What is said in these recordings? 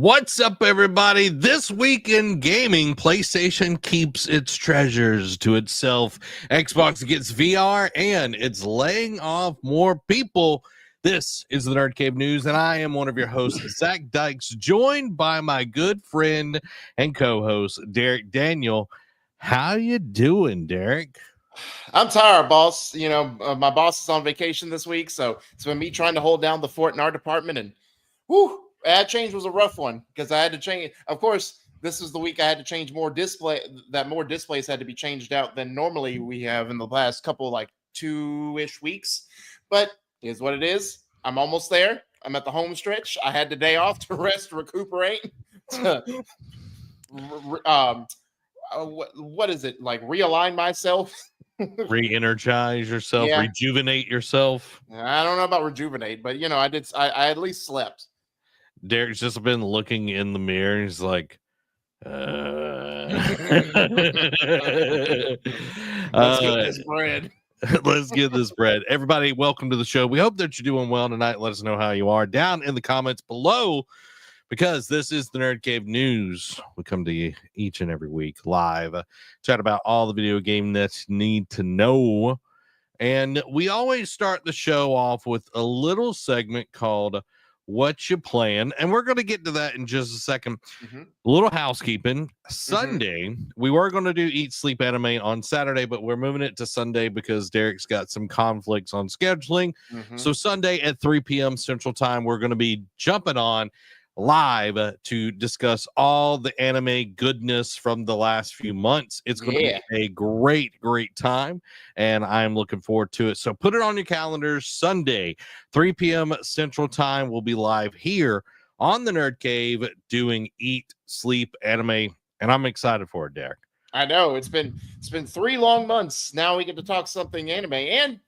What's up, everybody? This week in gaming, PlayStation keeps its treasures to itself. Xbox gets VR, and it's laying off more people. This is the Nerd Cave News, and I am one of your hosts, Zach Dykes, joined by my good friend and co-host, Derek Daniel. How you doing, Derek? I'm tired, boss. My boss is on vacation this week, so it's been me trying to hold down the fort in our department. And that change was a rough one because I had to change. Of course, this is the week I had to change more displays had to be changed out than normally we have in the last couple, like 2-ish weeks. But here's what it is. I'm almost there. I'm at the home stretch. I had the day off to rest, recuperate. What is it like? Realign myself. Re-energize yourself, rejuvenate yourself. I don't know about rejuvenate, but I at least slept. Derek's just been looking in the mirror. He's like, let's get this bread. Let's get this bread. Everybody, welcome to the show. We hope that you're doing well tonight. Let us know how you are down in the comments below, because this is the Nerd Cave News. We come to you each and every week live, chat about all the video game that you need to know. And we always start the show off with a little segment called What You Plan, and we're going to get to that in just a second. A little housekeeping. Sunday, we were going to do Eat Sleep Anime on Saturday, but we're moving it to Sunday because Derek's got some conflicts on scheduling. So Sunday at 3 p.m. Central Time, we're going to be jumping on live to discuss all the anime goodness from the last few months. It's going to be a great time, and I'm looking forward to it. So put it on your calendars. Sunday, 3 p.m. Central Time, we'll be live here on the Nerd Cave doing Eat Sleep Anime, and I'm excited for it, Derek. I know it's been 3 long months. Now we get to talk something anime, and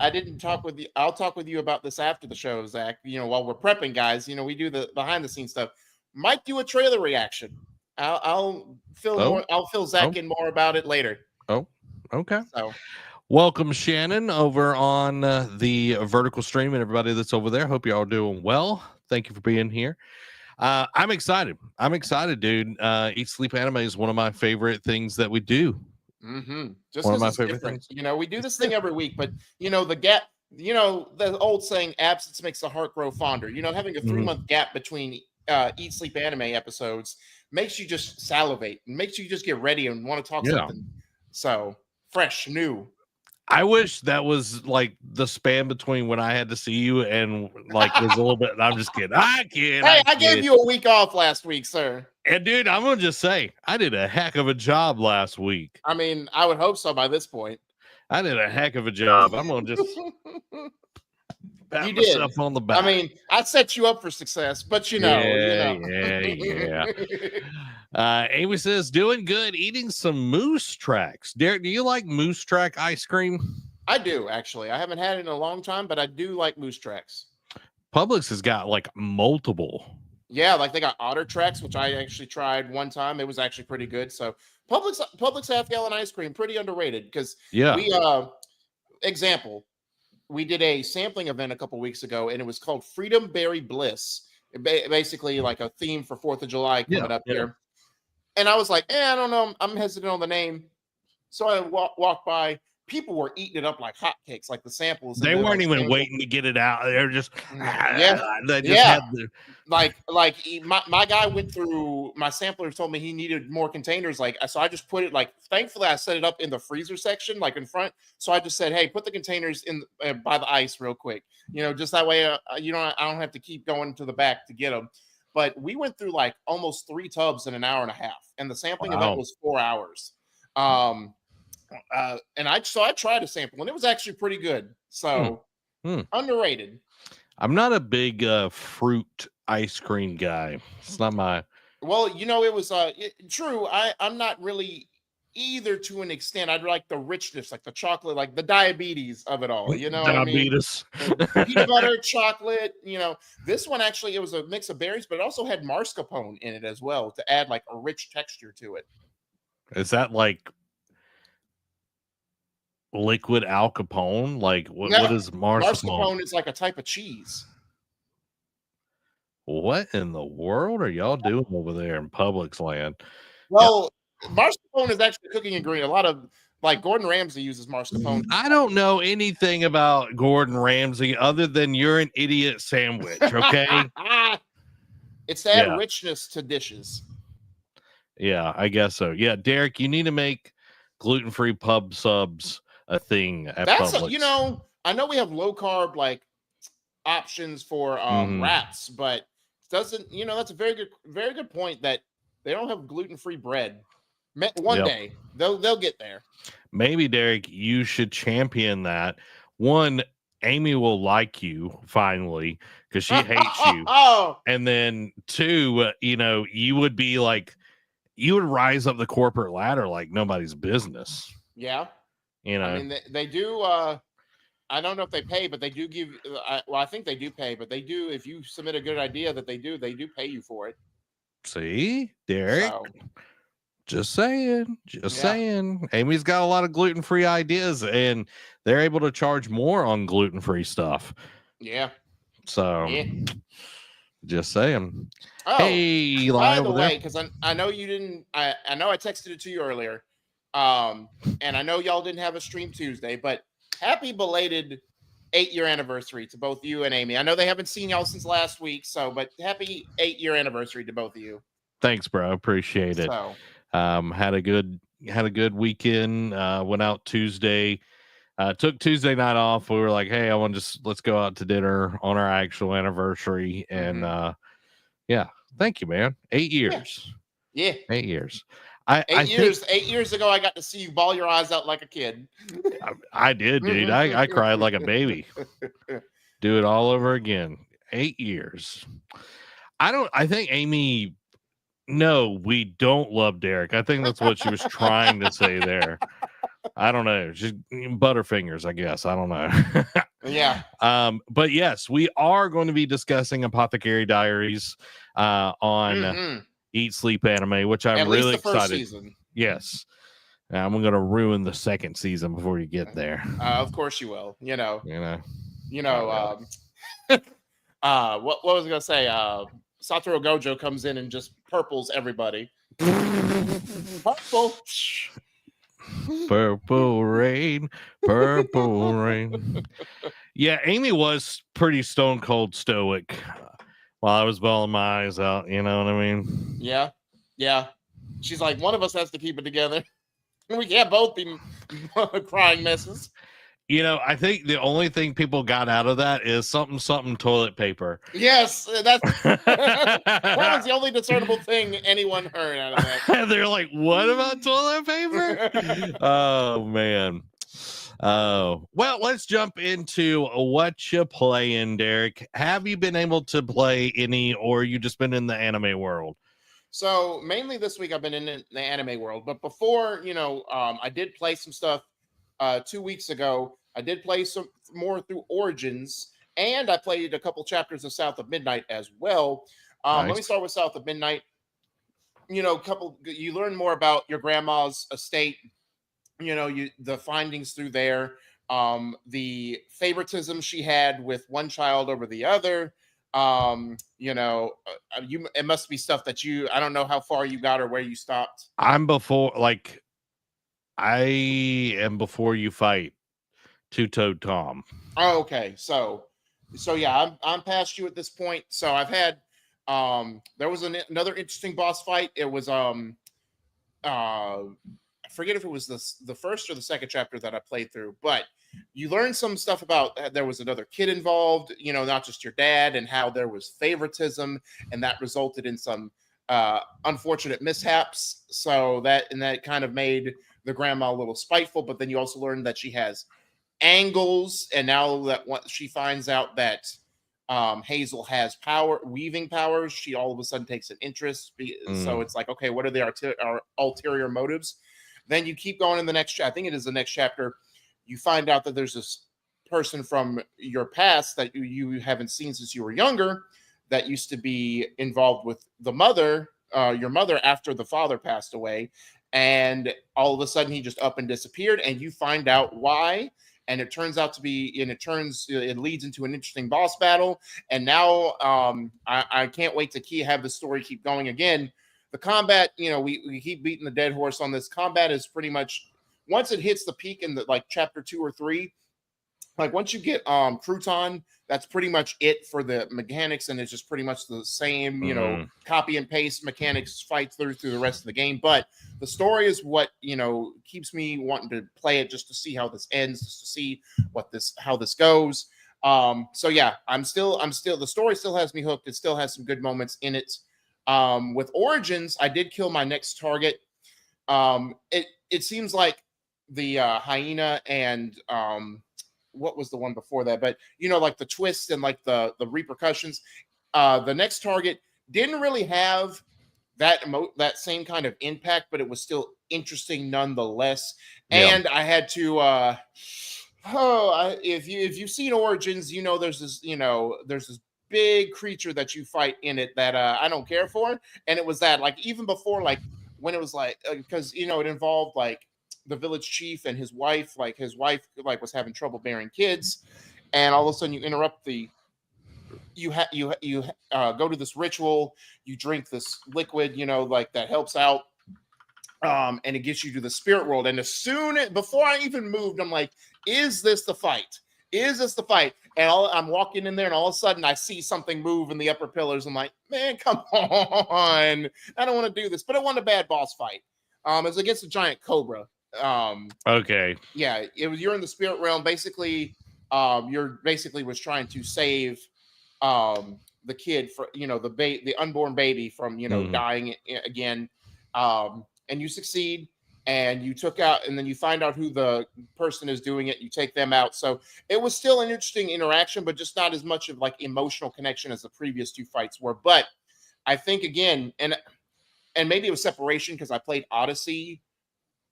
I didn't talk with you. I'll talk with you about this after the show, Zach. While we're prepping, guys, we do the behind the scenes stuff. Might do a trailer reaction. I'll fill Zach in more about it later. Oh, okay. So, welcome, Shannon, over on the vertical stream, and everybody that's over there. Hope you're all doing well. Thank you for being here. I'm excited. Dude. Eat Sleep Anime is one of my favorite things that we do. Just because it's different. We do this thing every week, but the gap, the old saying, absence makes the heart grow fonder. Having a 3-month gap between Eat Sleep Anime episodes makes you just salivate and makes you just get ready and want to talk something so fresh, new. I wish that was like the span between when I had to see you and like was a little bit. I'm just kidding. I gave you a week off last week, sir. And dude, I'm gonna just say I did a heck of a job last week. I mean, I would hope so by this point. I did a heck of a job. I'm gonna just pat myself on the back. I mean, I set you up for success, but Yeah. Amy says, doing good, eating some Moose Tracks. Derek, do you like Moose Track ice cream? I do, actually. I haven't had it in a long time, but I do like Moose Tracks. Publix has got like multiple. Yeah, like they got Otter Tracks, which I actually tried one time. It was actually pretty good. So Publix half-gallon ice cream, pretty underrated because we did a sampling event a couple weeks ago, and it was called Freedom Berry Bliss. Basically like a theme for 4th of July coming up here. And I was like, I don't know. I'm hesitant on the name. So I walked by. People were eating it up like hotcakes, like the samples. They weren't even waiting to get it out. They're just, my guy went through, my sampler told me he needed more containers. So I just put it thankfully I set it up in the freezer section, like in front. So I just said, hey, put the containers in by the ice real quick. Just that way, I don't have to keep going to the back to get them. But we went through like almost 3 tubs in an hour and a half, and the sampling event was 4 hours. And I tried a sample, and it was actually pretty good. So underrated. I'm not a big fruit ice cream guy. It's not my. Well, it was true. I'm not really either to an extent. I'd like the richness, like the chocolate, like the diabetes of it all. Diabetes. Peanut butter, chocolate. This one actually, it was a mix of berries, but it also had mascarpone in it as well to add like a rich texture to it. Is that like liquid Al Capone? Like what is mascarpone? Mascarpone is like a type of cheese. What in the world are y'all doing over there in Publix land? Yeah, Well, mascarpone is actually a cooking ingredient. A lot of like Gordon Ramsay uses mascarpone. I don't know anything about Gordon Ramsay other than you're an idiot sandwich. Okay. It's to add Yeah. richness to dishes. Yeah, I guess so. Yeah, Derek, you need to make gluten-free pub subs a thing at That's Publix. I know we have low carb like options for Mhm. wraps, but doesn't that's a very good point that they don't have gluten-free bread. One Yep. day they'll get there. Maybe Derek, you should champion that. One, Amy will like you finally because she hates you. Oh And then two, you would be like you would rise up the corporate ladder like nobody's business. yeah, You I know. mean they do. I don't know if they pay, but they do give. I think they do pay, but they do. If you submit a good idea, they do pay you for it. See, Derek. So Just saying, just yeah, saying. Amy's got a lot of gluten-free ideas and they're able to charge more on gluten-free stuff. yeah, So yeah. just saying. Hey, Oh, Eli by the over there. way, because I know you didn't. I know I texted it to you earlier, and I know y'all didn't have a stream Tuesday, but happy belated 8-year anniversary to both you and Amy. I know they haven't seen y'all since last week, but happy 8-year anniversary to both of you. Thanks, bro. Appreciate it. So Had a good weekend. Went out Tuesday. Took Tuesday night off. We were like, hey, let's go out to dinner on our actual anniversary. And yeah, thank you, man. 8 years. yeah. 8 years. Eight I years. think 8 years ago, I got to see you bawl your eyes out like a kid. I did, dude. I cried like a baby. Do it all over again. 8 years. I think Amy. No, we don't love Derek. I think that's what she was trying to say there. I don't know. Just Butterfingers, I guess. I don't know. Yeah. But yes, we are going to be discussing Apothecary Diaries on Eat Sleep Anime, which I'm At really least the first excited. season. Yes. I'm going to ruin the second season before you get there. Of course you will. What was I gonna say? Satoru Gojo comes in and just purples everybody. Purple. Purple rain, purple rain. Yeah, Amy was pretty stone cold stoic while I was bawling my eyes out. You know what I mean? Yeah. Yeah. She's like, one of us has to keep it together. We can't both be crying messes. I think the only thing people got out of that is something toilet paper. Yes, that was the only discernible thing anyone heard out of that. They're like, what about toilet paper? Oh, man. Oh, well, let's jump into what you playing, Derek. Have you been able to play any, or you just been in the anime world? So mainly this week I've been in the anime world, but before, I did play some stuff 2 weeks ago. I did play some more through Origins, and I played a couple chapters of South of Midnight as well. Nice. Let me start with South of Midnight. You learn more about your grandma's estate. The findings through there, the favoritism she had with one child over the other. It must be stuff that I don't know how far you got or where you stopped. I am before you fight Two-Toed Tom. Oh, okay. So yeah, I'm past you at this point. So I've had there was another interesting boss fight. It was I forget if it was the first or the second chapter that I played through, but you learn some stuff about there was another kid involved, not just your dad, and how there was favoritism, and that resulted in some unfortunate mishaps. So that kind of made the grandma a little spiteful, but then you also learn that she has angles, and now that she finds out that Hazel has weaving powers, she all of a sudden takes an interest. So it's like, okay, what are our ulterior motives? Then you keep going in the next I think it is the next chapter. You find out that there's this person from your past that you haven't seen since you were younger that used to be involved with the mother, your mother, after the father passed away. And all of a sudden he just up and disappeared, and you find out why. and it turns out to be, and it leads into an interesting boss battle. And now I can't wait to have the story keep going again. The combat, we keep beating the dead horse on this. Combat is pretty much, once it hits the peak in the like chapter 2 or 3, like once you get Crouton, that's pretty much it for the mechanics, and it's just pretty much the same, copy and paste mechanics fight through the rest of the game. But the story is what keeps me wanting to play it, just to see how this ends, just to see how this goes. So yeah, I'm still the story still has me hooked. It still has some good moments in it. With Origins, I did kill my next target. It seems like the hyena and what was the one before that? But like the twist and like the repercussions. The next target didn't really have that same kind of impact, but it was still interesting nonetheless. Yeah. And I had to if you've seen Origins, there's this big creature that you fight in it that I don't care for. And it was that, like, even before, like when it was like, because it involved like the village chief and his wife, was having trouble bearing kids, and all of a sudden you interrupt you go to this ritual, you drink this liquid, like that helps out, and it gets you to the spirit world. And before I even moved, I'm like, is this the fight? Is this the fight? And I'm walking in there, and all of a sudden I see something move in the upper pillars. I'm like, man, come on. I don't want to do this. But it won a bad boss fight. It was against a giant cobra. Okay. Yeah, you're in the spirit realm. Basically, you're was trying to save the kid for the unborn baby from dying again. And you succeed, and you took out, and then you find out who the person is doing it. You take them out. So it was still an interesting interaction, but just not as much of like emotional connection as the previous 2 fights were. But I think again, and maybe it was separation because I played Odyssey.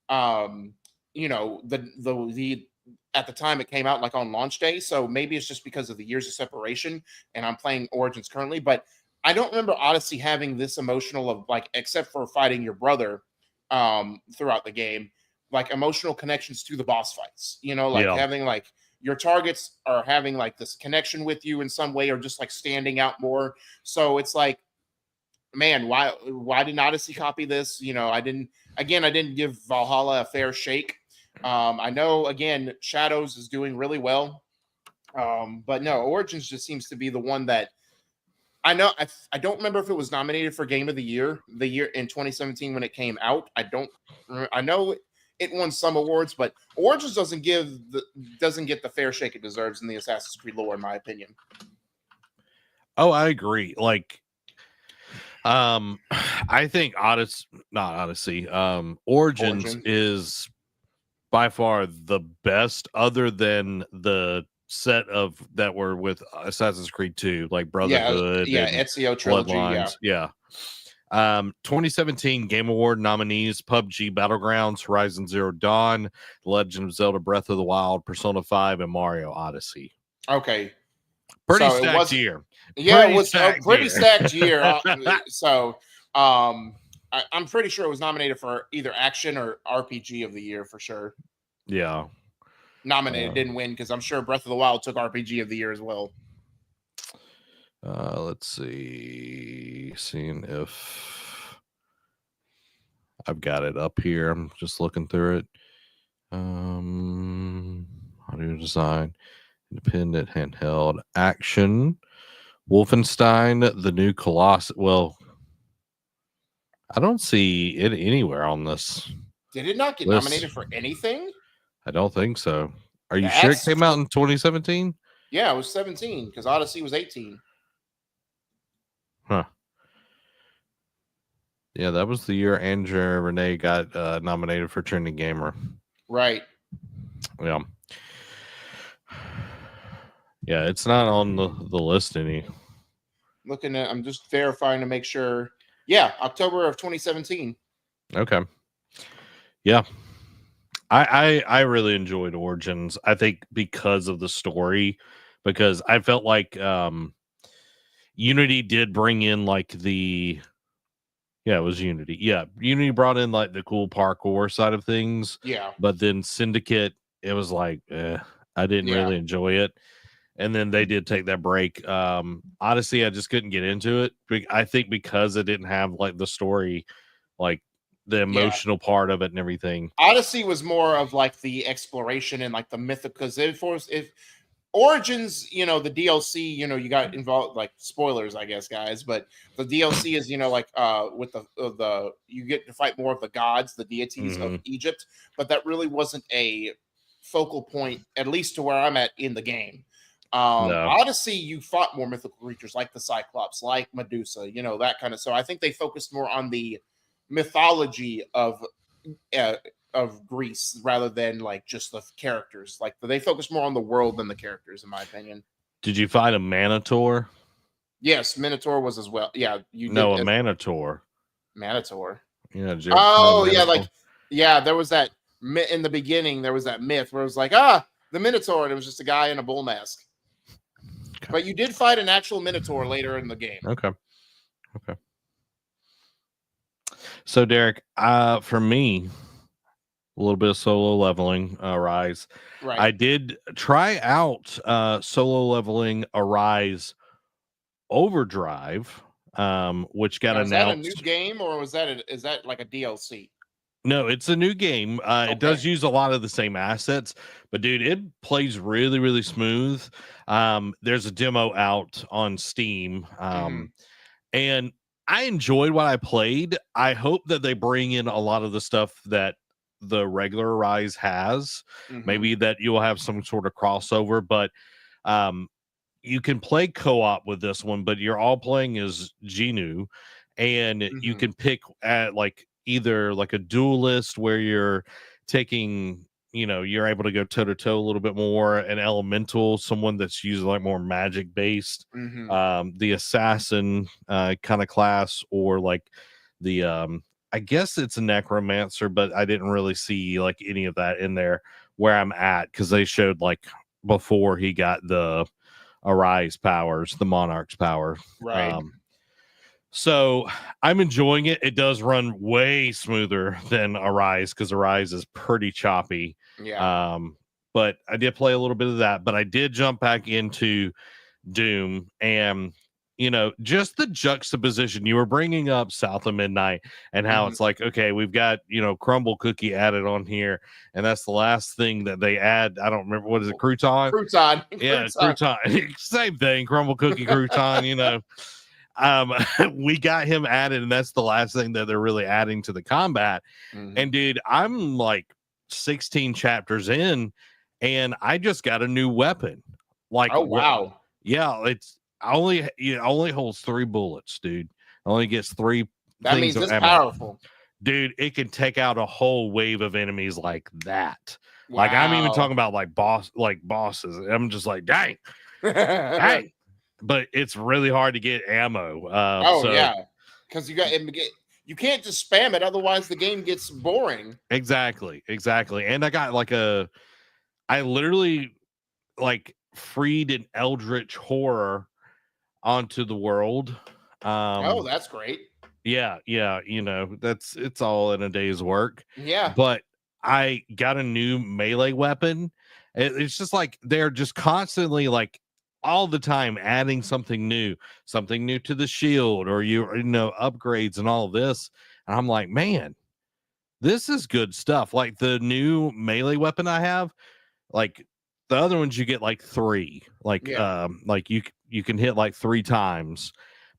The at the time it came out like on launch day, so maybe it's just because of the years of separation, and I'm playing Origins currently. But I don't remember Odyssey having this emotional of like, except for fighting your brother throughout the game, like emotional connections to the boss fights, having like your targets are having like this connection with you in some way, or just like standing out more. So it's like, man, why didn't Odyssey copy this? I didn't give Valhalla a fair shake. I know, again, Shadows is doing really well. But no, Origins just seems to be the one that I know. I don't remember if it was nominated for Game of the Year in 2017 when it came out. I know it won some awards, but Origins doesn't get the fair shake it deserves in the Assassin's Creed lore, in my opinion. Oh, I agree. Like, I think Origins is by far the best, other than the set of that were with Assassin's Creed 2, like Brotherhood, Ezio trilogy, Bloodlines, 2017 Game Award nominees: PUBG Battlegrounds, Horizon Zero Dawn, The Legend of Zelda Breath of the Wild, Persona 5, and Mario Odyssey. Okay. Pretty stacked year. Yeah, it was a pretty stacked year. So I'm pretty sure it was nominated for either action or RPG of the year for sure. Yeah. Nominated, didn't win, because I'm sure Breath of the Wild took RPG of the year as well. Let's see. Seeing if I've got it up here. I'm just looking through it. Audio design, independent, handheld, action, Wolfenstein, the new Colossus. Well, I don't see it anywhere on this. Did it not get nominated for anything? I don't think so. Are you sure it came out in 2017? Yeah, it was 17 because Odyssey was 18. Huh. Yeah, that was the year Andrea Renee got nominated for Trending Gamer. Right. Yeah. Yeah, it's not on the list any. Looking at, I'm just verifying to make sure. Yeah, October of 2017. Okay. Yeah. I really enjoyed Origins. I think because of the story, because I felt like Unity did bring in like it was Unity. Yeah, Unity brought in like the cool parkour side of things. Yeah. But then Syndicate, it was like, I didn't Yeah. really enjoy it. And then they did take that break. Odyssey, I just couldn't get into it. I think because it didn't have like the story, like the emotional part of it and everything. Odyssey was more of like the exploration and like the myth, because if Origins, you know, the DLC, you know, you got involved, like, spoilers, I guess, guys, but the DLC is, you know, like with the you get to fight more of the gods, the deities of Egypt, but that really wasn't a focal point, at least to where I'm at in the game. No. Odyssey, you fought more mythical creatures like the Cyclops, like Medusa, you know, that kind of. So I think they focused more on the mythology uh, of Greece rather than like just the characters. Like they focus more on the world than the characters, in my opinion. Did you find a Minotaur? Yes, Minotaur was as well. Yeah, you did. No, a Minotaur. Minotaur. Yeah. Oh, yeah, like there was that in the beginning. There was that myth where it was like, the Minotaur, and it was just a guy in a bull mask. Okay. But you did fight an actual Minotaur later in the game. Okay. So Derek, for me, a little bit of solo leveling Arise. Right. I did try out solo leveling Arise Overdrive, which got announced. Is that a new game, or is that like a DLC? No, it's a new game. Okay. It does use a lot of the same assets, but dude, it plays really, really smooth. There's a demo out on Steam, and I enjoyed what I played. I hope that they bring in a lot of the stuff that the regular Rise has. Maybe that you'll have some sort of crossover, but you can play co-op with this one, but you're all playing as Genu, and you can pick at like either like a duelist where you're taking, you know, you're able to go toe to toe a little bit more, an elemental, someone that's using like more magic based, the assassin kind of class, or like the I guess it's a necromancer, but I didn't really see like any of that in there where I'm at, because they showed like before he got the Arise powers, the Monarch's power. Right. So I'm enjoying it. It does run way smoother than Arise, because Arise is pretty choppy. Yeah. But I did play a little bit of that, but I did jump back into Doom, and you know, just the juxtaposition you were bringing up South of Midnight, and how it's like, okay, we've got, you know, crumble cookie added on here, and that's the last thing that they add. I don't remember, what is it, crouton? Yeah, crouton. Same thing, crumble cookie crouton, you know. We got him added, and that's the last thing that they're really adding to the combat. And dude, I'm like 16 chapters in, and I just got a new weapon. Like, oh wow, yeah, it only holds 3 bullets, dude. Only gets 3. That means it's powerful, dude. It can take out a whole wave of enemies like that. Wow. Like, I'm even talking about like bosses. I'm just like, dang, dang. But it's really hard to get ammo. Yeah, because you can't just spam it, otherwise the game gets boring. Exactly. And I got like I literally like freed an eldritch horror onto the world. Oh, that's great. Yeah, you know, it's all in a day's work. Yeah, but I got a new melee weapon. It's just like they're just constantly, like, all the time adding something new to the shield, or you know, upgrades and all of this. And I'm like, man, this is good stuff. Like the new melee weapon I have, like the other ones you get like 3, like like you can hit like 3 times,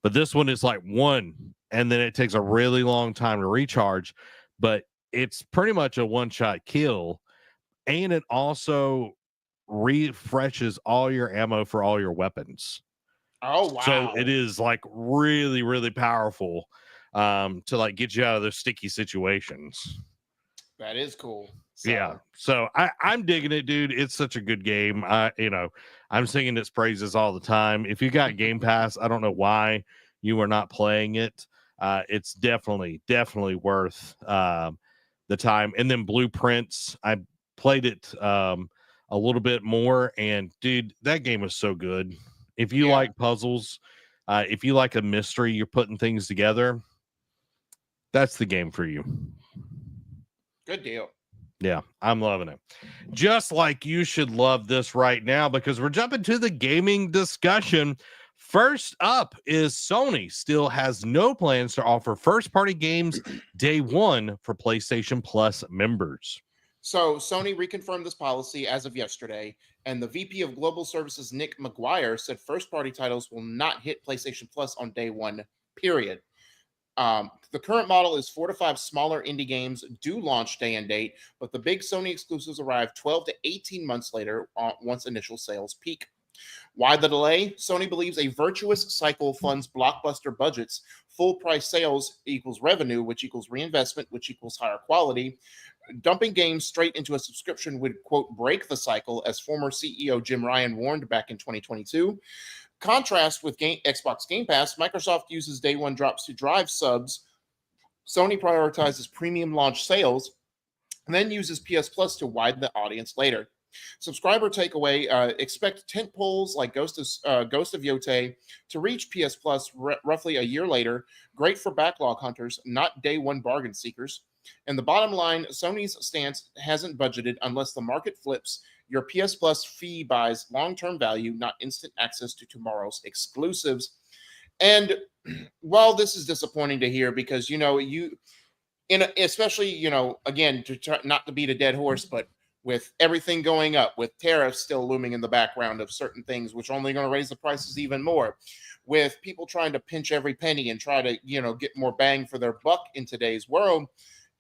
but this one is like 1, and then it takes a really long time to recharge, but it's pretty much a one-shot kill, and it also refreshes all your ammo for all your weapons. Oh wow. So it is like really, really powerful to like get you out of those sticky situations. That is cool. Yeah. So I'm digging it, dude. It's such a good game. You know, I'm singing its praises all the time. If you got Game Pass, I don't know why you are not playing it. It's definitely worth the time. And then Blueprints, I played it a little bit more, and dude, that game is so good. If you like puzzles, if you like a mystery, you're putting things together, that's the game for you. Good deal. Yeah, I'm loving it. Just like you should love this right now because we're jumping to the gaming discussion. First up is Sony still has no plans to offer first party games day one for PlayStation Plus members. So Sony reconfirmed this policy as of yesterday, and the VP of Global Services, Nick McGuire, said first-party titles will not hit PlayStation Plus on day one. Period. The current model is 4 to 5 smaller indie games do launch day and date, but the big Sony exclusives arrive 12 to 18 months later once initial sales peak. Why the delay? Sony believes a virtuous cycle funds blockbuster budgets. Full price sales equals revenue, which equals reinvestment, which equals higher quality. Dumping games straight into a subscription would, quote, break the cycle, as former CEO Jim Ryan warned back in 2022. Contrast with Xbox Game Pass, Microsoft uses day one drops to drive subs. Sony prioritizes premium launch sales and then uses PS Plus to widen the audience later. Subscriber takeaway: expect tent poles like Ghost of Yotei to reach PS Plus roughly a year later. Great for backlog hunters, not day one bargain seekers. And the bottom line: Sony's stance hasn't budgeted unless the market flips. Your PS Plus fee buys long-term value, not instant access to tomorrow's exclusives. And while this is disappointing to hear, because especially again, to try not to beat a dead horse, but with everything going up, with tariffs still looming in the background of certain things, which are only going to raise the prices even more, with people trying to pinch every penny and try to get more bang for their buck in today's world.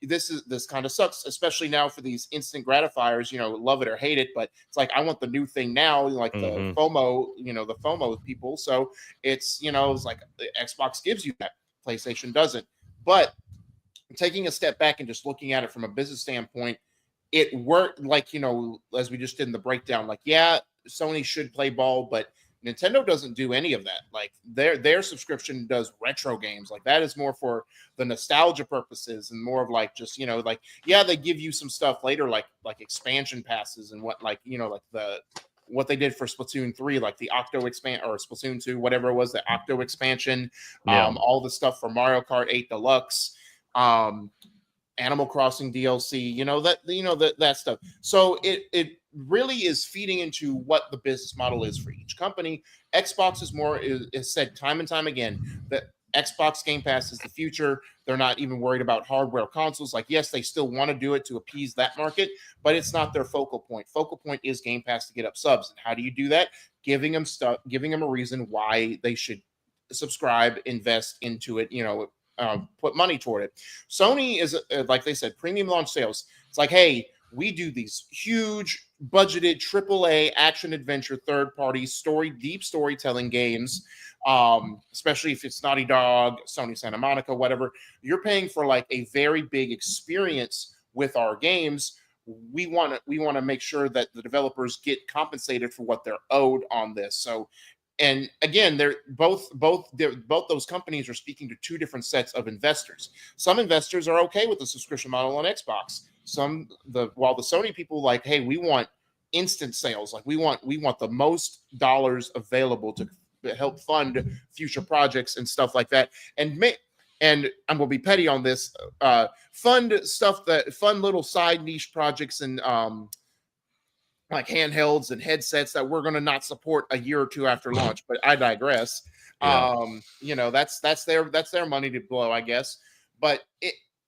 This kind of sucks, especially now for these instant gratifiers, love it or hate it, but it's like I want the new thing now, like the FOMO, the FOMO people. So it's it's like Xbox gives you that, PlayStation doesn't. But taking a step back and just looking at it from a business standpoint, it worked, like as we just did in the breakdown, like, yeah, Sony should play ball, but Nintendo doesn't do any of that. Like their subscription does retro games. Like that is more for the nostalgia purposes and more of like just like, yeah, they give you some stuff later, like expansion passes and what, like what they did for Splatoon 3, like the Octo expand, or Splatoon 2, whatever it was, the Octo expansion, all the stuff for Mario Kart 8 Deluxe, Animal Crossing DLC, that stuff. So it really is feeding into what the business model is for each company. Xbox is said time and time again that Xbox Game Pass is the future. They're not even worried about hardware consoles. Like, yes, they still want to do it to appease that market, but it's not their focal point. Focal point is Game Pass to get up subs. And how do you do that? Giving them a reason why they should subscribe, invest into it, put money toward it. Sony is, like they said, premium launch sales. It's like, hey, we do these huge budgeted AAA action adventure third-party deep storytelling games, especially if it's Naughty Dog, Sony Santa Monica, whatever. You're paying for like a very big experience with our games. We want to make sure that the developers get compensated for what they're owed on this. So, and again, they're both those companies are speaking to two different sets of investors. Some investors are okay with the subscription model on Xbox. While the Sony people like, hey, we want instant sales, like we want the most dollars available to help fund future projects and stuff like that. And I'm gonna be petty on this, fund little side niche projects and like handhelds and headsets that we're going to not support a year or two after launch. But I digress. Yeah. That's their money to blow, I guess. But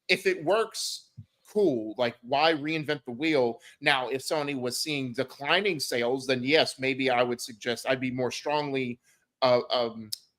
if it works, cool. Like, why reinvent the wheel? Now, if Sony was seeing declining sales, then yes, maybe I would suggest I'd be more strongly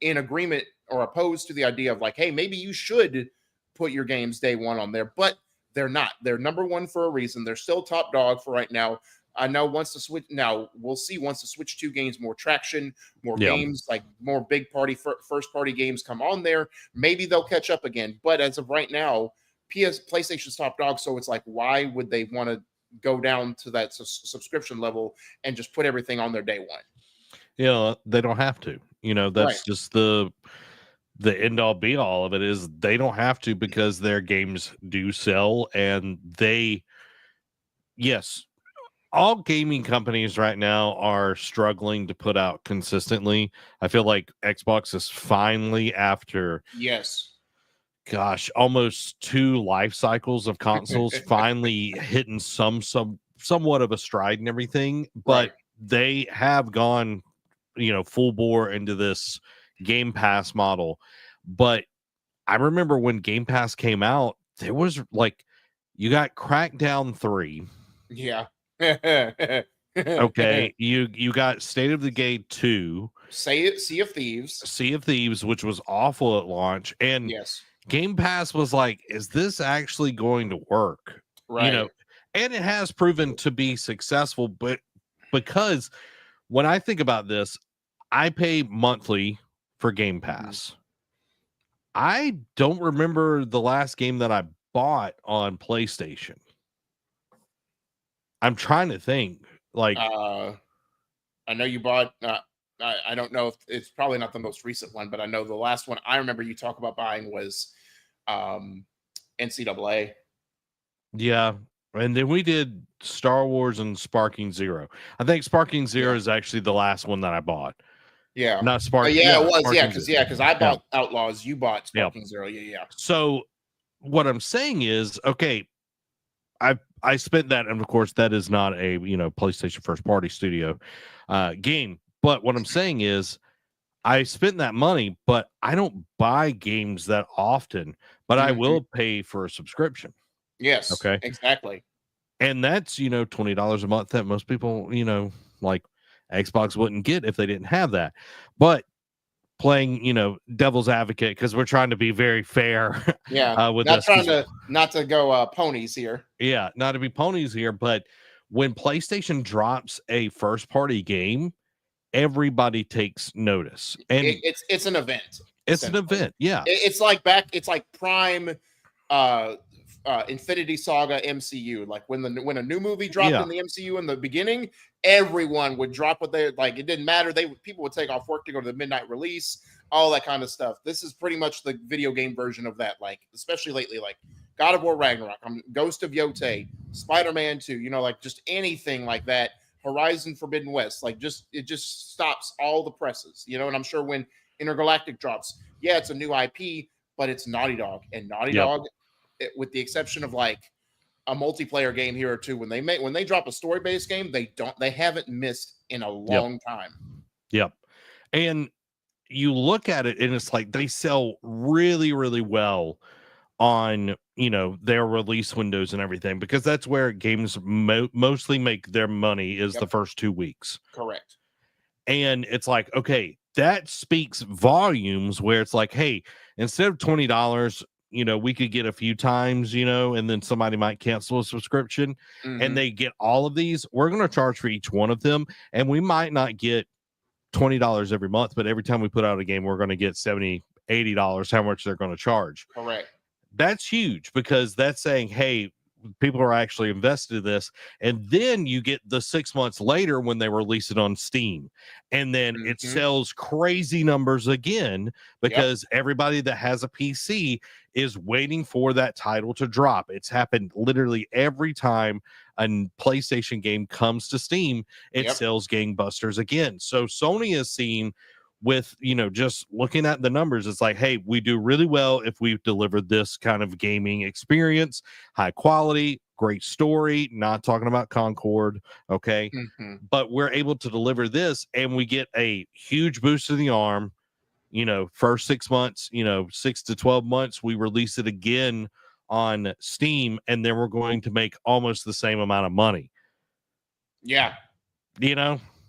in agreement or opposed to the idea of like, hey, maybe you should put your games day one on there. But they're not. They're number one for a reason. They're still top dog for right now. I know once the Switch, now we'll see once the Switch 2 gains more traction, more games, like more big party first party games come on there, maybe they'll catch up again. But as of right now, PlayStation's top dog. So it's like, why would they want to go down to that subscription level and just put everything on their day one? They don't have to. That's just the end all be all of it, is they don't have to, because their games do sell, and yes, all gaming companies right now are struggling to put out consistently. I feel like Xbox is finally, after gosh, almost 2 life cycles of consoles finally hitting somewhat of a stride and everything, but Right. they have gone, full bore into this Game Pass model. But I remember when Game Pass came out, there was like you got Crackdown 3. Yeah. Okay, you got State of the Gate 2, Say it. Sea of Thieves. Sea of Thieves, which was awful at launch, and Yes. Game Pass was like, is this actually going to work? Right. And it has proven to be successful, but because when I think about this, I pay monthly for Game Pass. I don't remember the last game that I bought on PlayStation. I'm trying to think. Like, I know you bought. I don't know if it's probably not the most recent one, but I know the last one I remember you talk about buying was NCAA. yeah. And then we did Star Wars and Sparking Zero. I think Sparking Zero Yeah. is actually the last one that I bought. Yeah. Not Spark. Yeah, it was. Sparking Because I bought Outlaws. You bought Yeah. Sparking Zero. Yeah. So what I'm saying is, okay, I spent that, and of course that is not a PlayStation first party studio game. But what I'm saying is I spent that money, but I don't buy games that often, but I will pay for a subscription. Yes. Okay. Exactly. And that's, $20 a month that most people, like Xbox wouldn't get if they didn't have that. But playing, devil's advocate, because we're trying to be very fair Yeah. with Not this. trying to not to go ponies here. Yeah, not to be ponies here, but when PlayStation drops a first party game, everybody takes notice. And It's an event. it's an event. Yeah. It's like Prime Infinity Saga MCU. Like when a new movie dropped in the MCU in the beginning, everyone would drop what they like. It didn't matter. People would take off work to go to the midnight release, all that kind of stuff. This is pretty much the video game version of that. Like especially lately, like God of War Ragnarok, Ghost of Yotei, Spider-Man 2. Like just anything like that. Horizon Forbidden West. Like it just stops all the presses. And I'm sure when Intergalactic drops, yeah, it's a new IP, but it's Naughty Dog, and Naughty Dog, with the exception of like a multiplayer game here or two, when they drop a story-based game, they haven't missed in a long time. Yep. And you look at it and it's like they sell really, really well on their release windows and everything, because that's where games mostly make their money is the first 2 weeks. Correct. And it's like, okay, that speaks volumes, where it's like, hey, instead of $20, we could get a few times, and then somebody might cancel a subscription and they get all of these. We're going to charge for each one of them, and we might not get $20 every month, but every time we put out a game, we're going to get $70, $80, how much they're going to charge. Correct. That's huge, because that's saying, hey, people are actually invested in this. And then you get the 6 months later when they release it on Steam, and then it sells crazy numbers again, because everybody that has a PC is waiting for that title to drop. It's happened literally every time a PlayStation game comes to Steam, it sells gangbusters again. So Sony is seen with, just looking at the numbers, it's like, hey, we do really well if we've delivered this kind of gaming experience, high quality, great story, not talking about Concord, okay? But we're able to deliver this, and we get a huge boost in the arm, first 6 months, 6 to 12 months, we release it again on Steam, and then we're going to make almost the same amount of money. Yeah.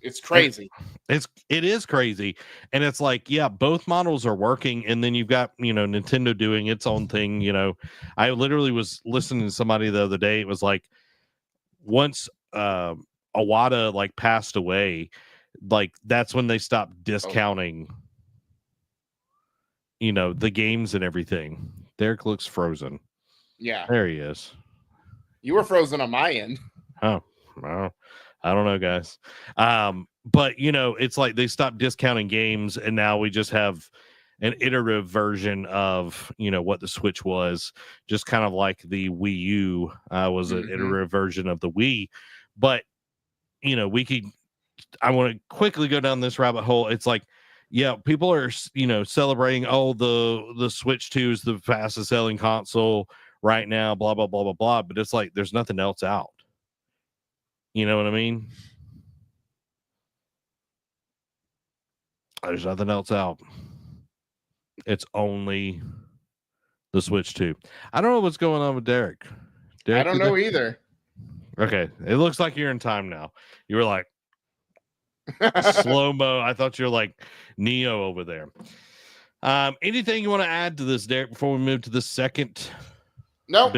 It's crazy. It is crazy. And it's like, yeah, both models are working. And then you've got, Nintendo doing its own thing. I literally was listening to somebody the other day. It was like, once Iwata like passed away, like that's when they stopped discounting, the games and everything. Derek looks frozen. Yeah. There he is. You were frozen on my end. Oh, well, I don't know, guys. But it's like they stopped discounting games, and now we just have an iterative version of what the Switch was, just kind of like the Wii U was an iterative version of the Wii. But I want to quickly go down this rabbit hole. It's like, yeah, people are, celebrating, oh, the Switch 2 is the fastest selling console right now, blah blah blah blah blah, but it's like there's nothing else out. You know what I mean? There's nothing else out. It's only the Switch 2. I don't know what's going on with Derek. I don't know either. Okay, it looks like you're in time now. You were like slow mo. I thought you were like Neo over there. Anything you want to add to this, Derek, before we move to the second? Nope.